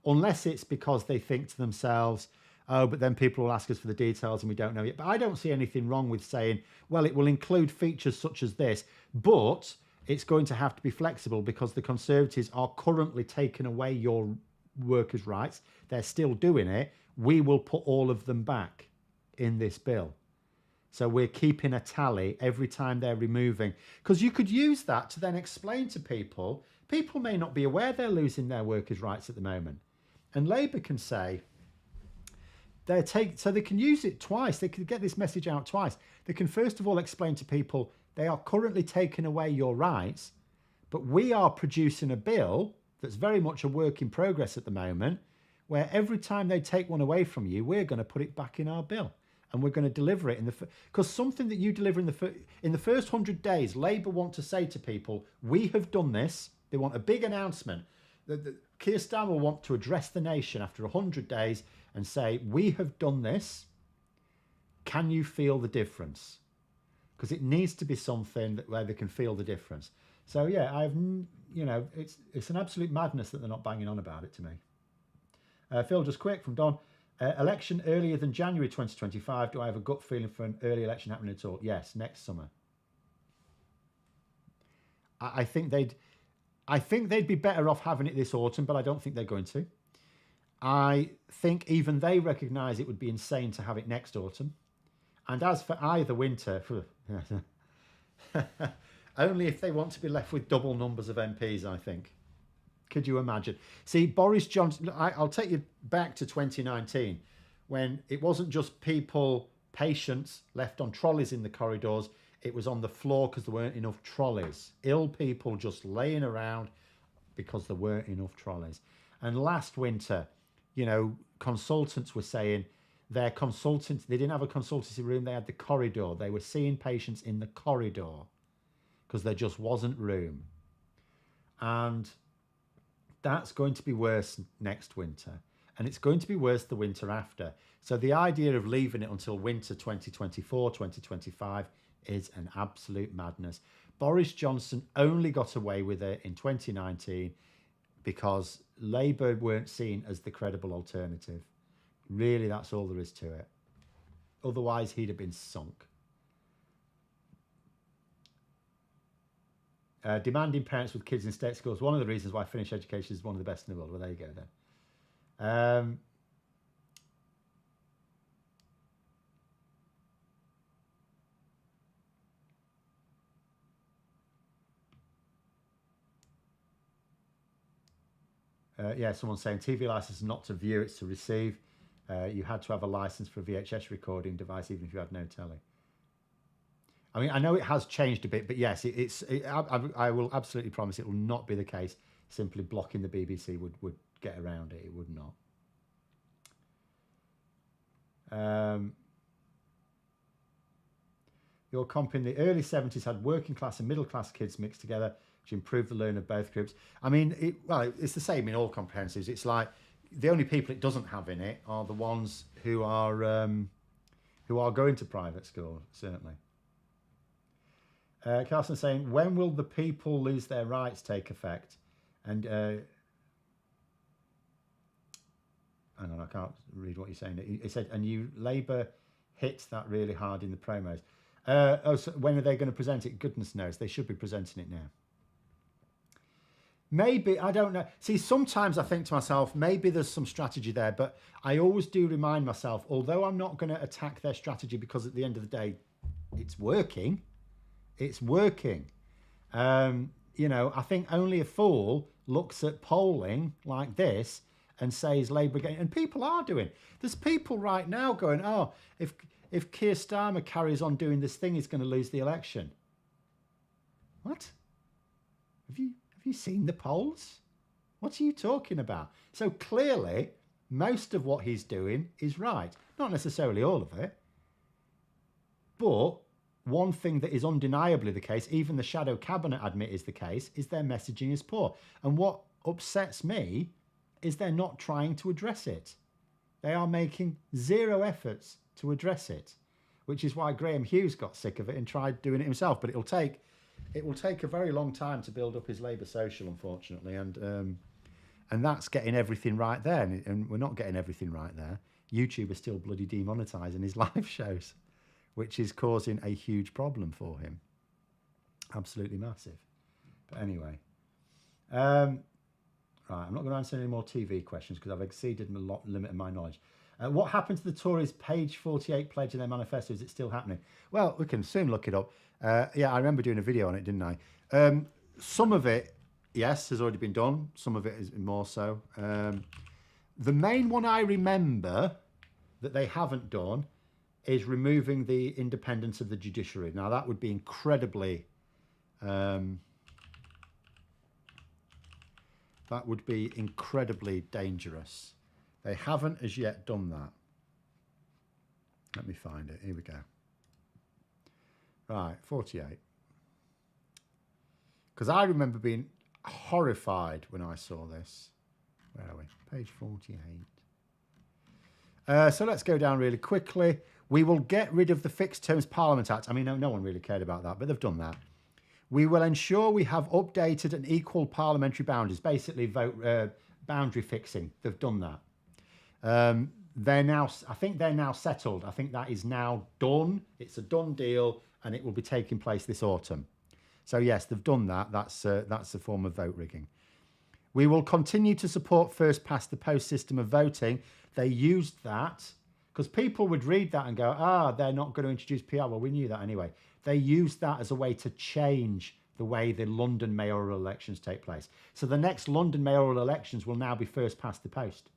A: Unless it's because they think to themselves, oh, but then people will ask us for the details and we don't know yet. But I don't see anything wrong with saying, well, it will include features such as this, but it's going to have to be flexible because the Conservatives are currently taking away your workers' rights. They're still doing it. We will put all of them back in this bill. So we're keeping a tally every time they're removing. Because you could use that to then explain to people. People may not be aware they're losing their workers' rights at the moment. And Labour can say, so they can use it twice. They can get this message out twice. They can first of all explain to people they are currently taking away your rights, but we are producing a bill that's very much a work in progress at the moment, where every time they take one away from you, we're going to put it back in our bill and we're going to deliver it because something that you deliver in the first 100 days, Labour want to say to people, we have done this. They want a big announcement. Keir Starmer will want to address the nation after 100 days and say, we have done this. Can you feel the difference? Because it needs to be something where they can feel the difference. So yeah, it's an absolute madness that they're not banging on about it to me. Phil, just quick from Don. Election earlier than January 2025. Do I have a gut feeling for an early election happening at all? Yes, next summer. I think they'd be better off having it this autumn, but I don't think they're going to. I think even they recognise it would be insane to have it next autumn. And as for either winter, only if they want to be left with double numbers of MPs, I think. Could you imagine? See, Boris Johnson, I'll take you back to 2019, when it wasn't just patients left on trolleys in the corridors, it was on the floor because there weren't enough trolleys. Ill people just laying around because there weren't enough trolleys. And last winter, consultants were saying they didn't have a consultancy room, they had the corridor. They were seeing patients in the corridor because there just wasn't room. And that's going to be worse next winter. And it's going to be worse the winter after. So the idea of leaving it until winter 2024, 2025 is an absolute madness. Boris Johnson only got away with it in 2019 because Labour weren't seen as the credible alternative. Really, that's all there is to it. Otherwise, he'd have been sunk. Demanding parents with kids in state schools. One of the reasons why Finnish education is one of the best in the world. Well, there you go then. Yeah, someone's saying TV license is not to view, it's to receive. You had to have a license for a VHS recording device, even if you had no telly. I mean, I know it has changed a bit, but yes, I will absolutely promise it will not be the case. Simply blocking the BBC would get around it. It would not. Your comp in the early 70s had working class and middle class kids mixed together, which improved the learning of both groups. I mean, it's the same in all comprehensives. It's like the only people it doesn't have in it are the ones who are going to private school, certainly. Carson's saying, when will the people lose their rights take effect? And hang on, I can't read what you're saying. He said, and you Labour hit that really hard in the promos. So when are they going to present it? Goodness knows. They should be presenting it now. Maybe, I don't know. See, sometimes I think to myself, maybe there's some strategy there, but I always do remind myself, although I'm not going to attack their strategy because at the end of the day, it's working. It's working. I think only a fool looks at polling like this and says Labour getting, and people are doing. There's people right now going, oh, if Keir Starmer carries on doing this thing, he's going to lose the election. What? Have you seen the polls? What are you talking about? So clearly, most of what he's doing is right. Not necessarily all of it. But one thing that is undeniably the case, even the shadow cabinet admit is the case, is their messaging is poor. And what upsets me is they're not trying to address it. They are making zero efforts to address it, which is why Graham Hughes got sick of it and tried doing it himself. But it will take a very long time to build up his Labour social, unfortunately, and that's getting everything right there. And we're not getting everything right there. YouTube is still bloody demonetising his live shows, which is causing a huge problem for him. Absolutely massive. But anyway, right, I'm not going to answer any more TV questions because I've exceeded the limit of my knowledge. What happened to the Tories' page 48 pledge in their manifesto? Is it still happening? Well, we can soon look it up. Yeah, I remember doing a video on it, didn't I? Some of it, yes, has already been done. Some of it is more so. The main one I remember that they haven't done is removing the independence of the judiciary. Now, that would be incredibly... that would be incredibly dangerous. They haven't as yet done that. Let me find it. Here we go. Right, 48. Because I remember being horrified when I saw this. Where are we? Page 48. So let's go down really quickly. We will get rid of the Fixed Terms Parliament Act. I mean, no one really cared about that, but they've done that. We will ensure we have updated and equal parliamentary boundaries, basically vote boundary fixing. They've done that. I think they're now settled. I think that is now done. It's a done deal, and it will be taking place this autumn. So yes, they've done that. That's a form of vote rigging. We will continue to support first past the post system of voting. They used that because people would read that and go, they're not going to introduce PR. Well, we knew that anyway. They used that as a way to change the way the London mayoral elections take place. So the next London mayoral elections will now be first past the post,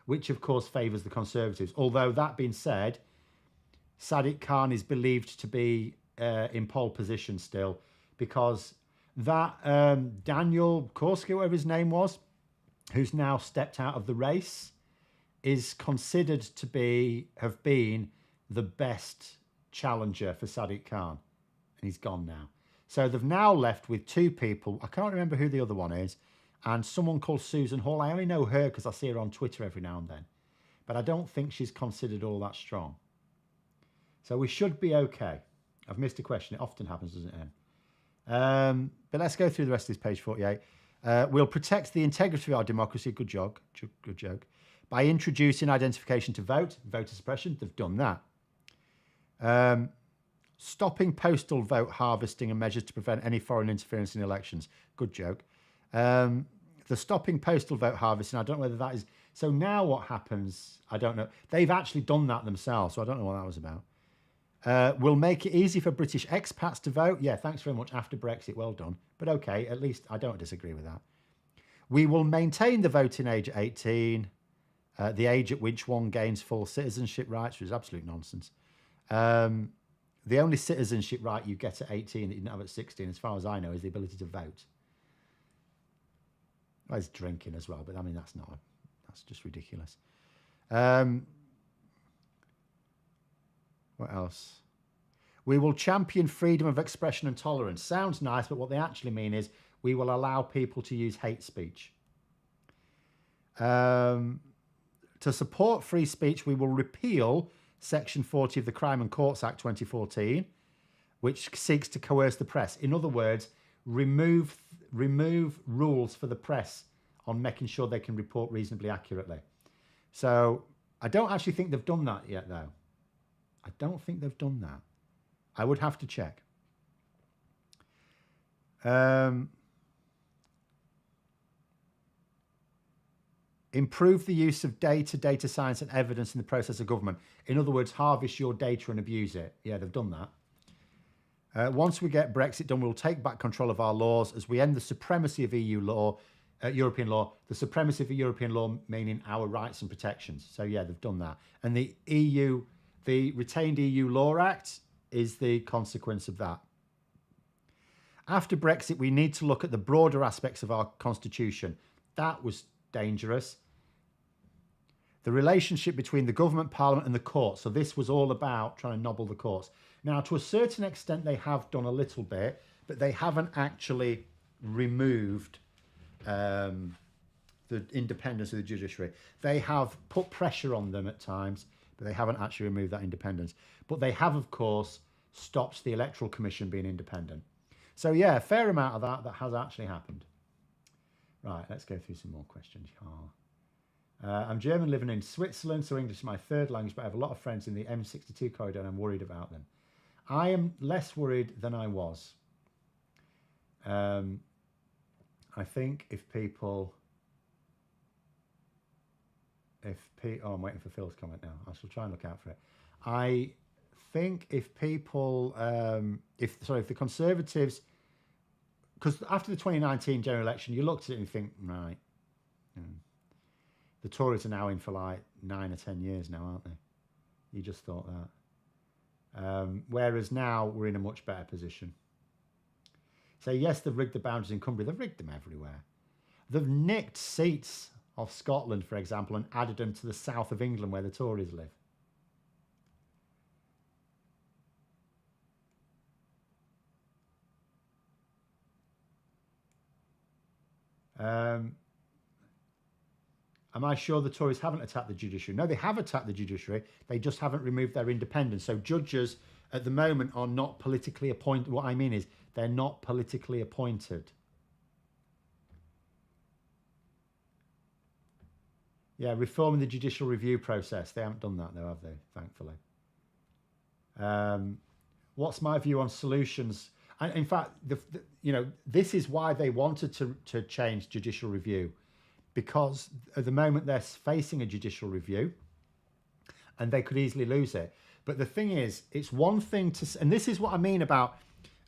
A: which of course favours the Conservatives. Although that being said, Sadiq Khan is believed to be in pole position still, because that Daniel Korski, whatever his name was, who's now stepped out of the race, is considered to have been the best challenger for Sadiq Khan, and he's gone now. So they've now left with two people. I can't remember who the other one is, and someone called Susan Hall. I only know her because I see her on Twitter every now and then, but I don't think she's considered all that strong. So we should be okay. I've missed a question. It often happens, doesn't it, Em? But let's go through the rest of this page 48. We'll protect the integrity of our democracy. Good joke. Good joke. By introducing identification to vote, voter suppression. They've done that. Stopping postal vote harvesting and measures to prevent any foreign interference in elections. Good joke. The stopping postal vote harvesting, I don't know whether that is... So now what happens, I don't know. They've actually done that themselves, so I don't know what that was about. We'll make it easy for British expats to vote. Yeah, thanks very much. After Brexit, well done. But okay, at least I don't disagree with that. We will maintain the voting age at 18, the age at which one gains full citizenship rights, which is absolute nonsense. The only citizenship right you get at 18 that you didn't have at 16, as far as I know, is the ability to vote. Well, it's drinking as well, but I mean, that's just ridiculous. What else? We will champion freedom of expression and tolerance. Sounds nice, but what they actually mean is we will allow people to use hate speech. To support free speech, we will repeal Section 40 of the Crime and Courts Act 2014, which seeks to coerce the press. In other words, remove rules for the press on making sure they can report reasonably accurately. So I don't actually think they've done that yet, though. I don't think they've done that. I would have to check. Improve the use of data science and evidence in the process of government. In other words, harvest your data and abuse it. Yeah, they've done that. Once we get Brexit done, we'll take back control of our laws as we end the supremacy of EU law, European law, the supremacy of European law, meaning our rights and protections. So yeah, they've done that. And the retained EU Law Act is the consequence of that. After Brexit, we need to look at the broader aspects of our constitution. That was dangerous. The relationship between the government, parliament and the courts. So this was all about trying to nobble the courts. Now, to a certain extent, they have done a little bit, but they haven't actually removed the independence of the judiciary. They have put pressure on them at times, but they haven't actually removed that independence. But they have, of course, stopped the Electoral Commission being independent. So yeah, a fair amount of that has actually happened. Right, let's go through some more questions. I'm German living in Switzerland, so English is my third language, but I have a lot of friends in the M62 corridor and I'm worried about them. I am less worried than I was. I think if people... Oh, I'm waiting for Phil's comment now. I shall try and look out for it. I think if people... if the Conservatives... Because after the 2019 general election, you looked at it and you think, right, the Tories are now in for like 9 or 10 years now, aren't they? You just thought that. Whereas now we're in a much better position. So yes, they've rigged the boundaries in Cumbria. They've rigged them everywhere. They've nicked seats off Scotland, for example, and added them to the south of England where the Tories live. Am I sure the Tories haven't attacked the judiciary? No, they have attacked the judiciary. They just haven't removed their independence. So judges at the moment are not politically appointed. What I mean is they're not politically appointed. Yeah, reforming the judicial review process. They haven't done that though, have they? Thankfully. What's my view on solutions? And in fact, this is why they wanted to change judicial review, because at the moment they're facing a judicial review and they could easily lose it. But the thing is, it's one thing to, and this is what I mean about,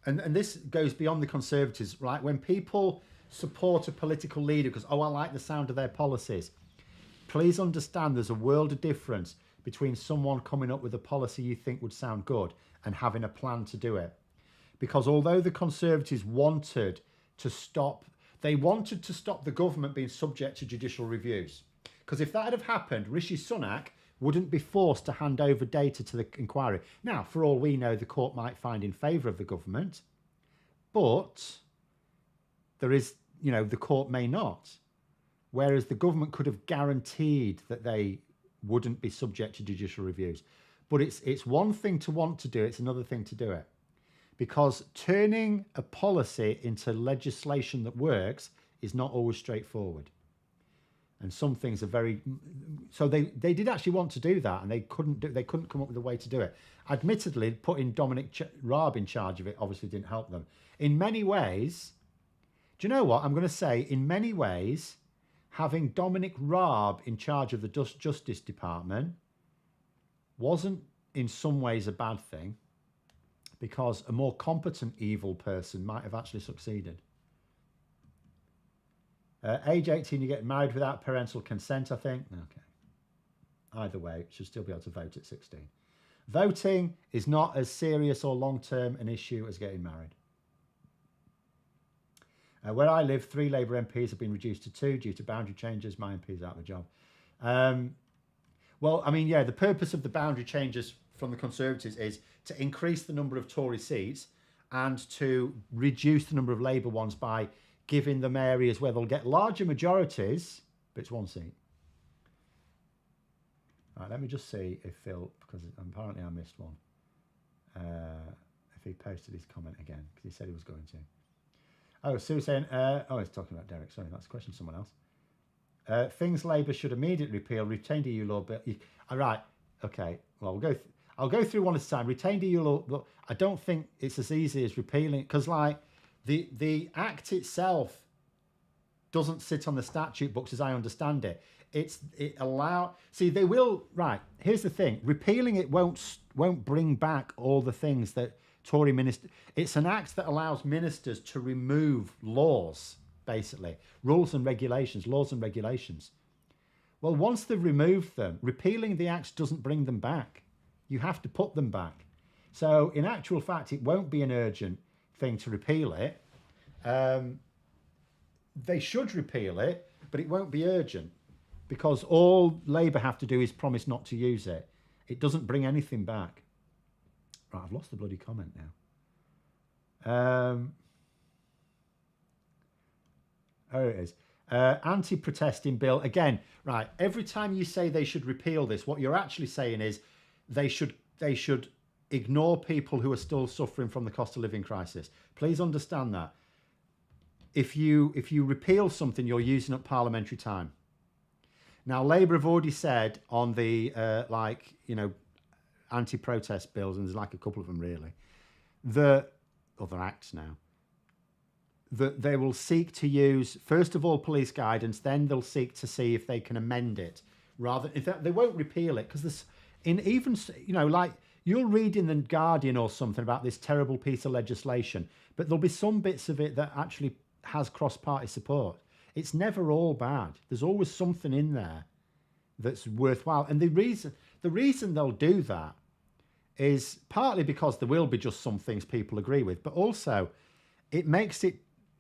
A: and this goes beyond the Conservatives, right? When people support a political leader because, oh, I like the sound of their policies, please understand there's a world of difference between someone coming up with a policy you think would sound good and having a plan to do it. Because although the Conservatives wanted to stop the government being subject to judicial reviews. Because if that had have happened, Rishi Sunak wouldn't be forced to hand over data to the inquiry. Now, for all we know, the court might find in favour of the government, but there is, the court may not. Whereas the government could have guaranteed that they wouldn't be subject to judicial reviews. But it's one thing to want to do it, it's another thing to do it. Because turning a policy into legislation that works is not always straightforward. And some things are very... So they did actually want to do that, and they couldn't come up with a way to do it. Admittedly, putting Dominic Raab in charge of it obviously didn't help them. In many ways, do you know what? I'm going to say, in many ways, having Dominic Raab in charge of the Justice Department wasn't in some ways a bad thing, because a more competent evil person might have actually succeeded. Age 18, you get married without parental consent, I think. Okay. Either way, should still be able to vote at 16. Voting is not as serious or long-term an issue as getting married. Where I live, 3 Labour MPs have been reduced to 2 due to boundary changes. My MP's out of a job. Well, I mean, yeah, the purpose of the boundary changes from the Conservatives is to increase the number of Tory seats and to reduce the number of Labour ones by giving them areas where they'll get larger majorities, but it's 1 seat. All right, let me just see if Phil, because apparently I missed one, if he posted his comment again, because he said he was going to. Oh, Sue saying, he's talking about Derek, sorry, that's a question to someone else. Things Labour should immediately repeal, retained EU law, but... All right, okay, well, I'll go through one at a time. Retained EU law, but I don't think it's as easy as repealing, because, like, the Act itself doesn't sit on the statute books as I understand it. They will, right, here's the thing. Repealing it won't bring back all the things that Tory ministers... It's an act that allows ministers to remove laws, basically. Laws and regulations. Well, once they've removed them, repealing the acts doesn't bring them back. You have to put them back. So, in actual fact, it won't be an urgent thing to repeal it. They should repeal it, but it won't be urgent, because all Labour have to do is promise not to use it. It doesn't bring anything back. Right, I've lost the bloody comment now. Oh, it is. Anti-protesting bill. Again, right, every time you say they should repeal this, what you're actually saying is they should ignore people who are still suffering from the cost of living crisis. Please understand that. If you repeal something, you're using up parliamentary time. Now, Labour have already said on the anti-protest bills, and there's like a couple of them really, the other acts now, that they will seek to use, first of all, police guidance, then they'll seek to see if they can amend it. Rather, if they won't repeal it, because there's you'll read in The Guardian or something about this terrible piece of legislation, but there'll be some bits of it that actually has cross-party support. It's never all bad. There's always something in there that's worthwhile. And the reason they'll do that is partly because there will be just some things people agree with, but also it makes it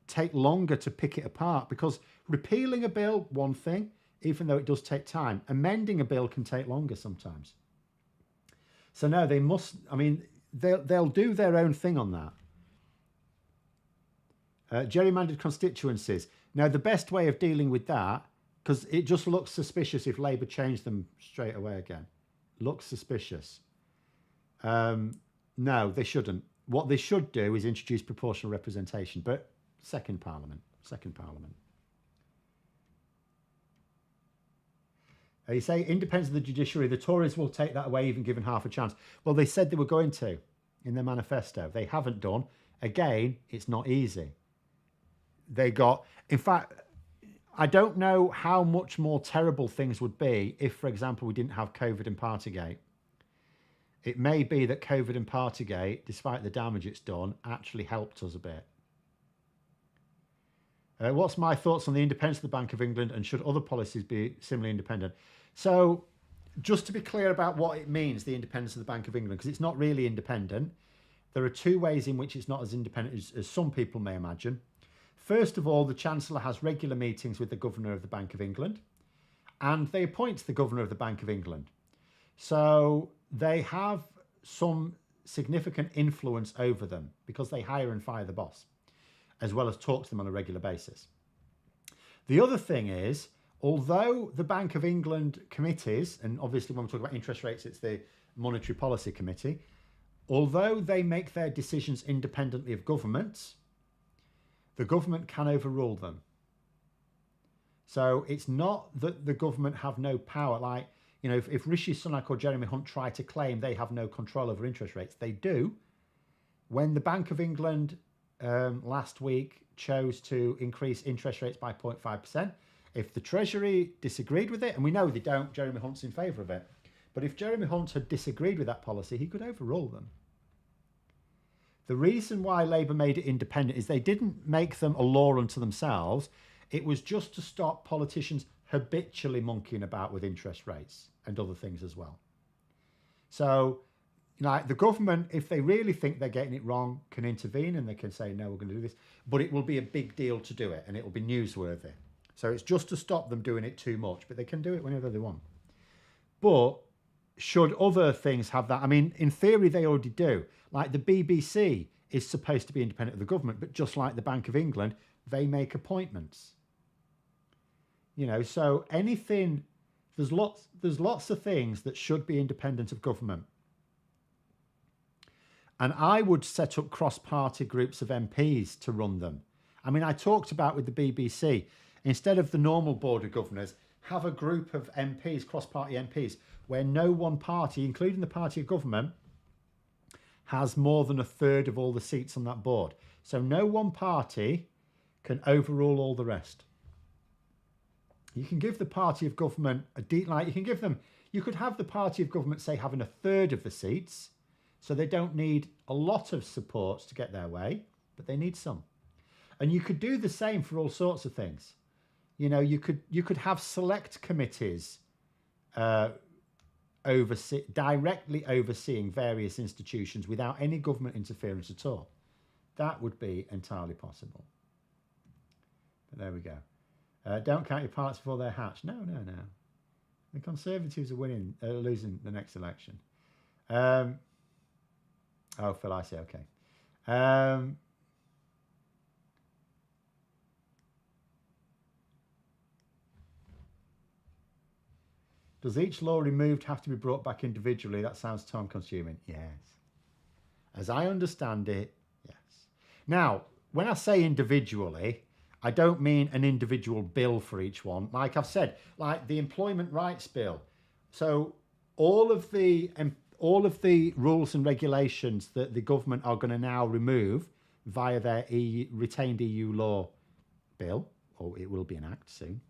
A: take longer to pick it apart, because repealing a bill, one thing, even though it does take time, amending a bill can take longer sometimes. So no, they must, they'll do their own thing on that. Gerrymandered constituencies. Now, the best way of dealing with that, because it just looks suspicious if Labour changed them straight away again. Looks suspicious. No, they shouldn't. What they should do is introduce proportional representation, but second parliament. You say independence of the judiciary, the Tories will take that away even given half a chance. Well, they said they were going to in their manifesto. They haven't done. Again, it's not easy. In fact, I don't know how much more terrible things would be if, for example, we didn't have COVID and Partygate. It may be that COVID and Partygate, despite the damage it's done, actually helped us a bit. What's my thoughts on the independence of the Bank of England, and should other policies be similarly independent? So, just to be clear about what it means, the independence of the Bank of England, because it's not really independent. There are 2 ways in which it's not as independent as some people may imagine. First of all, the Chancellor has regular meetings with the Governor of the Bank of England, and they appoint the Governor of the Bank of England. So they have some significant influence over them because they hire and fire the boss, as well as talk to them on a regular basis. The other thing is, although the Bank of England committees, and obviously when we talk about interest rates, it's the Monetary Policy Committee, although they make their decisions independently of governments, the government can overrule them. So it's not that the government have no power. Like, you know, if Rishi Sunak or Jeremy Hunt try to claim they have no control over interest rates, they do. When the Bank of England last week chose to increase interest rates by 0.5%, if the Treasury disagreed with it, and we know they don't, Jeremy Hunt's in favour of it, but if Jeremy Hunt had disagreed with that policy, he could overrule them. The reason why Labour made it independent is they didn't make them a law unto themselves. It was just to stop politicians habitually monkeying about with interest rates and other things as well. So, like, the government, if they really think they're getting it wrong, can intervene and they can say, no, we're going to do this. But it will be a big deal to do it and it will be newsworthy. So it's just to stop them doing it too much, but they can do it whenever they want. But should other things have that? I mean, in theory, they already do. Like the BBC is supposed to be independent of the government, but just like the Bank of England, they make appointments. You know, so anything, there's lots of things that should be independent of government. And I would set up cross-party groups of MPs to run them. I mean, I talked about with the BBC, instead of the normal board of governors, have a group of MPs, cross-party MPs, where no one party, including the party of government, has more than a third of all the seats on that board. So no one party can overrule all the rest. You can give the party of government you could have the party of government, say, having a third of the seats, so they don't need a lot of supports to get their way, but they need some. And you could do the same for all sorts of things. You know, you could have select committees directly overseeing various institutions without any government interference at all. That would be entirely possible. But there we go. Don't count your parts before they're hatched. No. The Conservatives are losing the next election. Oh, Phil, I see. Okay. Does each law removed have to be brought back individually? That sounds time consuming. Yes. As I understand it, yes. Now, when I say individually, I don't mean an individual bill for each one. Like I've said, like the Employment Rights Bill. So all of the rules and regulations that the government are going to now remove via their retained EU law bill, or it will be an act soon,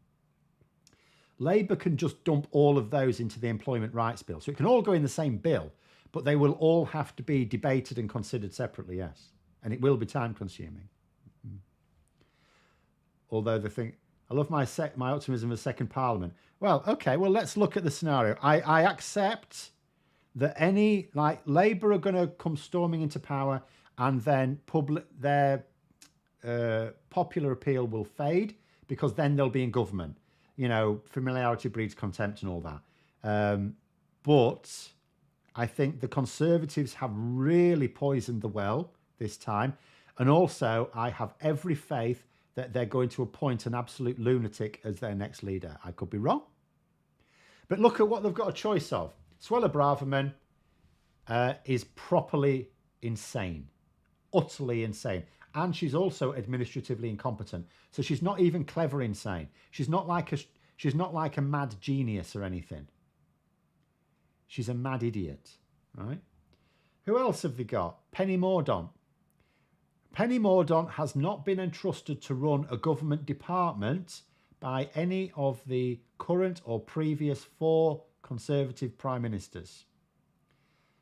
A: Labour can just dump all of those into the Employment Rights Bill. So it can all go in the same bill, but they will all have to be debated and considered separately, yes. And it will be time consuming. Although I love my optimism of second parliament. Well, okay, well, let's look at the scenario. I accept that Labour are going to come storming into power and then their popular appeal will fade because then they'll be in government. You know, familiarity breeds contempt and all that. But I think the Conservatives have really poisoned the well this time. And also, I have every faith that they're going to appoint an absolute lunatic as their next leader. I could be wrong. But look at what they've got a choice of. Suella Braverman is properly insane, utterly insane. And she's also administratively incompetent. So she's not even clever insane. She's not like a mad genius or anything. She's a mad idiot, right? Who else have they got? Penny Mordaunt. Penny Mordaunt has not been entrusted to run a government department by any of the current or previous 4 Conservative Prime Ministers.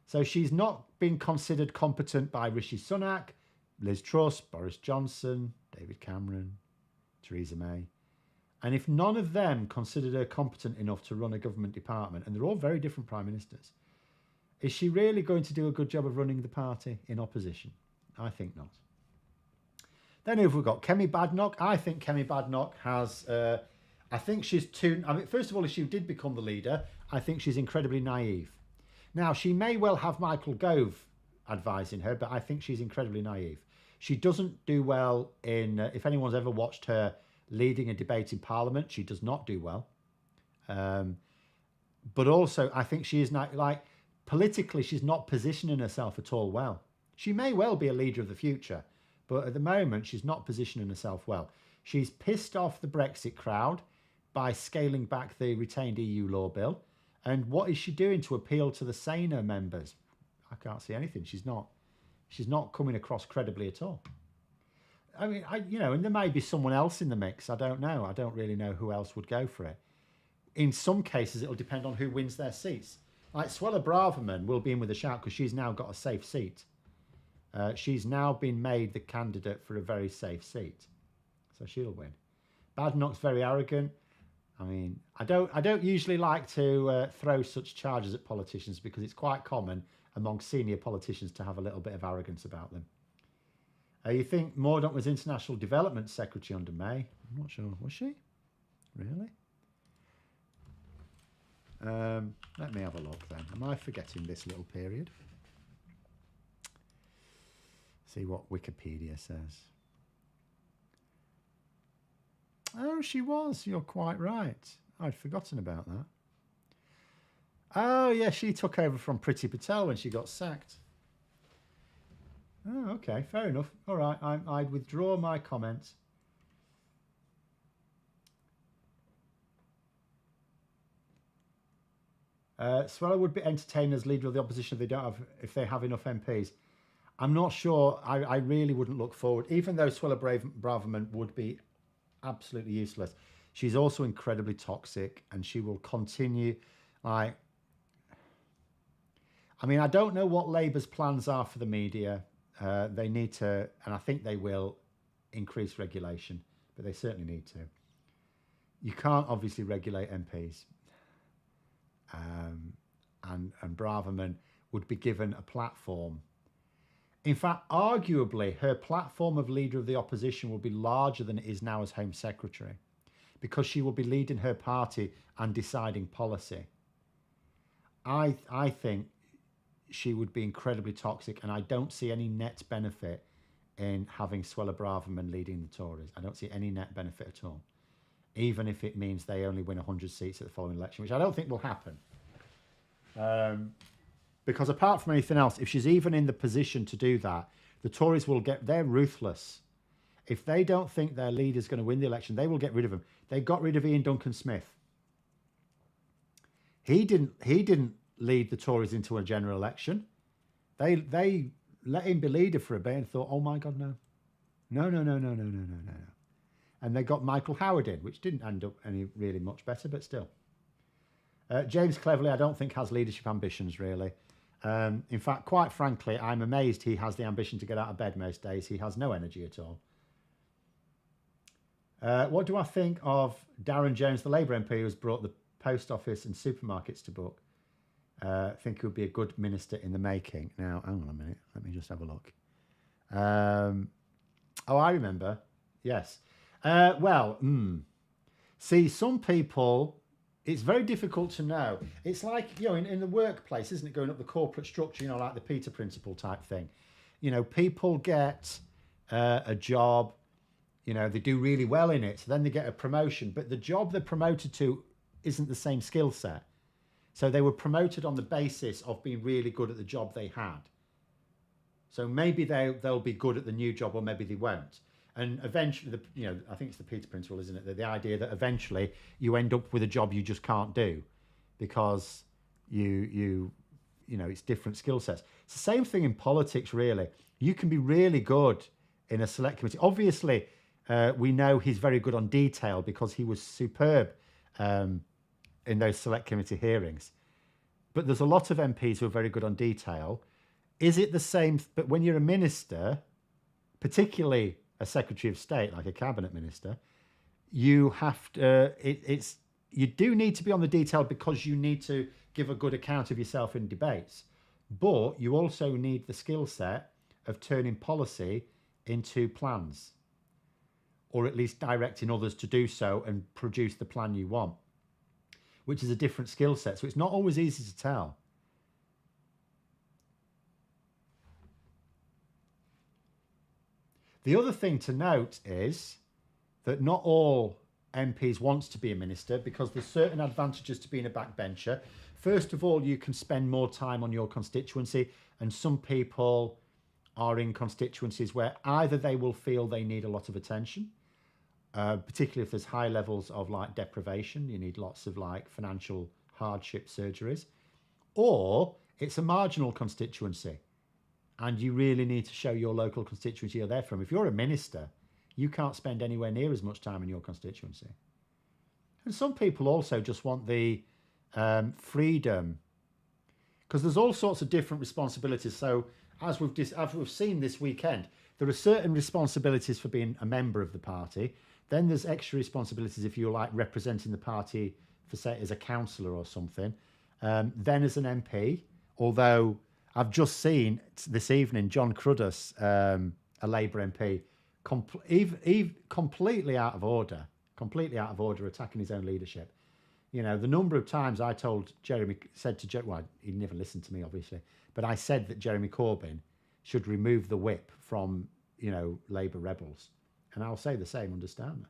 A: So she's not been considered competent by Rishi Sunak, Liz Truss, Boris Johnson, David Cameron, Theresa May. And if none of them considered her competent enough to run a government department, and they're all very different prime ministers, is she really going to do a good job of running the party in opposition? I think not. Then who have we got? Kemi Badenoch. I think Kemi Badenoch has... I think she's too... I mean, first of all, if she did become the leader, I think she's incredibly naive. Now, she may well have Michael Gove advising her, but I think she's incredibly naive. She doesn't do well in... if anyone's ever watched her leading a debate in Parliament, she does not do well. But also, I think she is not... politically, she's not positioning herself at all well. She may well be a leader of the future, but at the moment, she's not positioning herself well. She's pissed off the Brexit crowd. by scaling back the retained EU law bill. And what is she doing to appeal to the saner members? I can't see anything. She's not coming across credibly at all. I mean, and there may be someone else in the mix. I don't know. I don't really know who else would go for it. In some cases, it'll depend on who wins their seats. Like Suella Braverman will be in with a shout because she's now got a safe seat. She's now been made the candidate for a very safe seat, so she'll win. Badenoch's very arrogant. I mean, I don't usually like to throw such charges at politicians because it's quite common among senior politicians to have a little bit of arrogance about them. You think Murdoch was International Development Secretary under May? I'm not sure. Was she? Really? Let me have a look then. Am I forgetting this little period? See what Wikipedia says. Oh, she was. You're quite right. I'd forgotten about that. Oh, yeah, she took over from Priti Patel when she got sacked. Oh, okay, fair enough. All right, I'd withdraw my comment. Suella would be entertained as leader of the opposition if they have enough MPs. I'm not sure. I really wouldn't look forward, even though Suella Braverman would be absolutely useless. She's also incredibly toxic, and she will continue. I mean, I don't know what Labour's plans are for the media. They need to, and I think they will, increase regulation, but they certainly need to. You can't obviously regulate MPs. And Braverman would be given a platform. In fact, arguably, her platform of leader of the opposition will be larger than it is now as Home Secretary, because she will be leading her party and deciding policy. I think she would be incredibly toxic, and I don't see any net benefit in having Suella Braverman leading the Tories. I don't see any net benefit at all, even if it means they only win 100 seats at the following election, which I don't think will happen. Because apart from anything else, if she's even in the position to do that, the Tories they're ruthless. If they don't think their leader's going to win the election, they will get rid of him. They got rid of Ian Duncan Smith. He didn't lead the Tories into a general election. They let him be leader for a bit and thought, oh my God, no. No. And they got Michael Howard in, which didn't end up any really much better, but still. James Cleverly, I don't think has leadership ambitions, really. In fact, quite frankly, I'm amazed he has the ambition to get out of bed most days. He has no energy at all. What do I think of Darren Jones, the Labour MP who has brought the post office and supermarkets to book? I think he would be a good minister in the making. Now, hang on a minute. Let me just have a look. Oh, I remember. Yes. See, some people, it's very difficult to know. It's like, in the workplace, isn't it, going up the corporate structure, like the Peter Principle type thing. People get a job, they do really well in it, so then they get a promotion, but the job they're promoted to isn't the same skill set. So they were promoted on the basis of being really good at the job they had. So maybe they'll be good at the new job, or maybe they won't. And eventually, I think it's the Peter Principle, isn't it? The idea that eventually you end up with a job you just can't do because it's different skill sets. It's the same thing in politics, really. You can be really good in a select committee. Obviously, we know he's very good on detail because he was superb in those select committee hearings. But there's a lot of MPs who are very good on detail. Is it the same? But when you're a minister, particularly a Secretary of State, like a cabinet minister, you have to, you do need to be on the detail because you need to give a good account of yourself in debates. But you also need the skill set of turning policy into plans, or at least directing others to do so and produce the plan you want, which is a different skill set. So it's not always easy to tell. The other thing to note is that not all MPs want to be a minister because there's certain advantages to being a backbencher. First of all, you can spend more time on your constituency, and some people are in constituencies where either they will feel they need a lot of attention, particularly if there's high levels of like deprivation, you need lots of like financial hardship surgeries, or it's a marginal constituency and you really need to show your local constituency you're there from. If you're a minister, you can't spend anywhere near as much time in your constituency. And some people also just want the freedom, because there's all sorts of different responsibilities. So as we've seen this weekend, there are certain responsibilities for being a member of the party. Then there's extra responsibilities if you're like representing the party, for say as a councillor or something. Then as an MP, although I've just seen this evening John Cruddas, a Labour MP, completely out of order, attacking his own leadership. You know, the number of times I told Jeremy, well, he never listened to me, obviously, but I said that Jeremy Corbyn should remove the whip from, you know, Labour rebels. And I'll say the same under Starmer.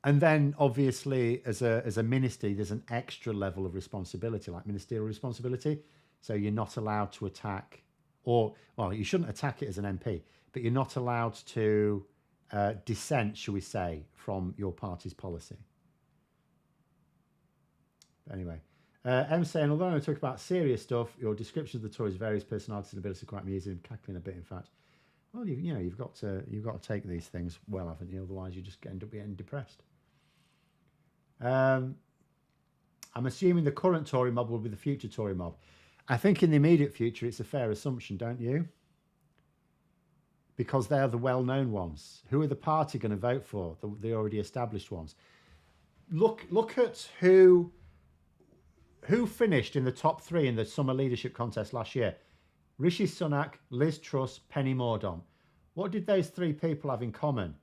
A: And then, obviously, as a minister, there's an extra level of responsibility, like ministerial responsibility. So you're not allowed to attack, or, well, you shouldn't attack it as an MP, but you're not allowed to dissent, shall we say, from your party's policy. But anyway, M saying, although I talk about serious stuff, your description of the Tories' various personalities and abilities are quite amusing, cackling a bit, in fact. Well, you've got to take these things well, haven't you? Otherwise, you just end up getting depressed. I'm assuming the current Tory mob will be the future Tory mob. I think in the immediate future, it's a fair assumption, don't you? Because they're the well-known ones. Who are the party going to vote for? The already established ones. Look at who finished in the top 3 in the summer leadership contest last year. Rishi Sunak, Liz Truss, Penny Mordaunt. What did those 3 people have in common?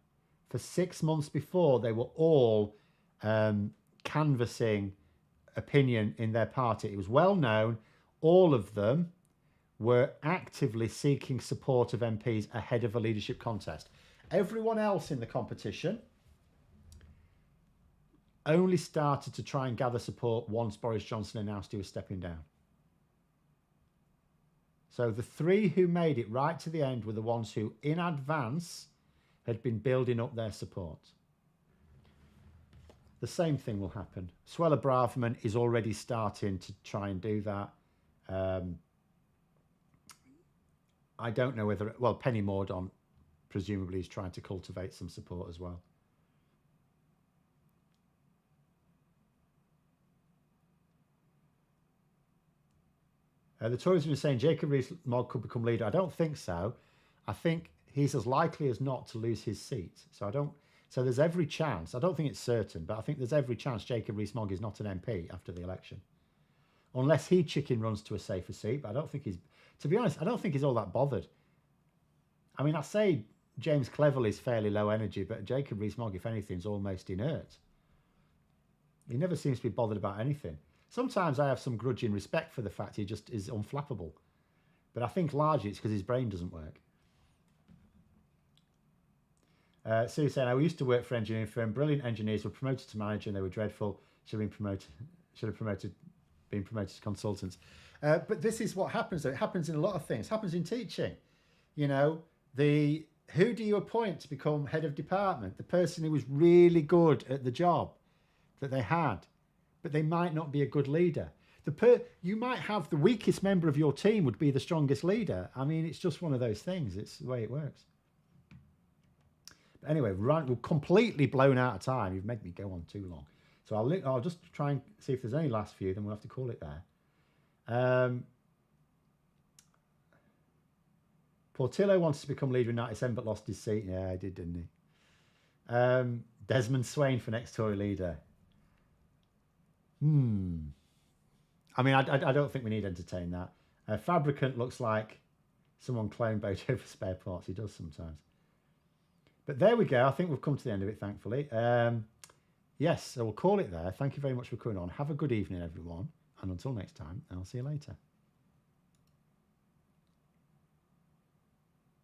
A: For 6 months before, they were all canvassing opinion in their party. It was well known. All of them were actively seeking support of MPs ahead of a leadership contest. Everyone else in the competition only started to try and gather support once Boris Johnson announced he was stepping down. So the 3 who made it right to the end were the ones who, in advance, had been building up their support. The same thing will happen. Suella Braverman is already starting to try and do that. I don't know whether... Well, Penny Mordaunt presumably is trying to cultivate some support as well. The Tories have been saying Jacob Rees-Mogg could become leader. I don't think so. I think he's as likely as not to lose his seat. So there's every chance. I don't think it's certain, but I think there's every chance Jacob Rees-Mogg is not an MP after the election. Unless he chicken runs to a safer seat, but I don't think he's... To be honest, I don't think he's all that bothered. I mean, I say James Cleverly's fairly low energy, but Jacob Rees-Mogg, if anything, is almost inert. He never seems to be bothered about anything. Sometimes I have some grudging respect for the fact he just is unflappable. But I think largely it's because his brain doesn't work. Sue saying, I used to work for an engineering firm. Brilliant engineers were promoted to manager and they were dreadful. Should have been promoted to consultants. But this is what happens, though. It happens in a lot of things. It happens in teaching. You know, who do you appoint to become head of department? The person who was really good at the job that they had, but they might not be a good leader. You might have the weakest member of your team would be the strongest leader. I mean, it's just one of those things. It's the way it works. But anyway, we're completely blown out of time. You've made me go on too long. So I'll just try and see if there's any last few, then we'll have to call it there. Portillo wanted to become leader in 97 but lost his seat. Yeah, he did, didn't he? Desmond Swain for next Tory leader. I mean, I don't think we need to entertain that. Fabricant looks like someone cloned boat over spare parts. He does sometimes. But there we go. I think we've come to the end of it, thankfully. Yes, so we'll call it there. Thank you very much for coming on. Have a good evening, everyone. And until next time, I'll see you later.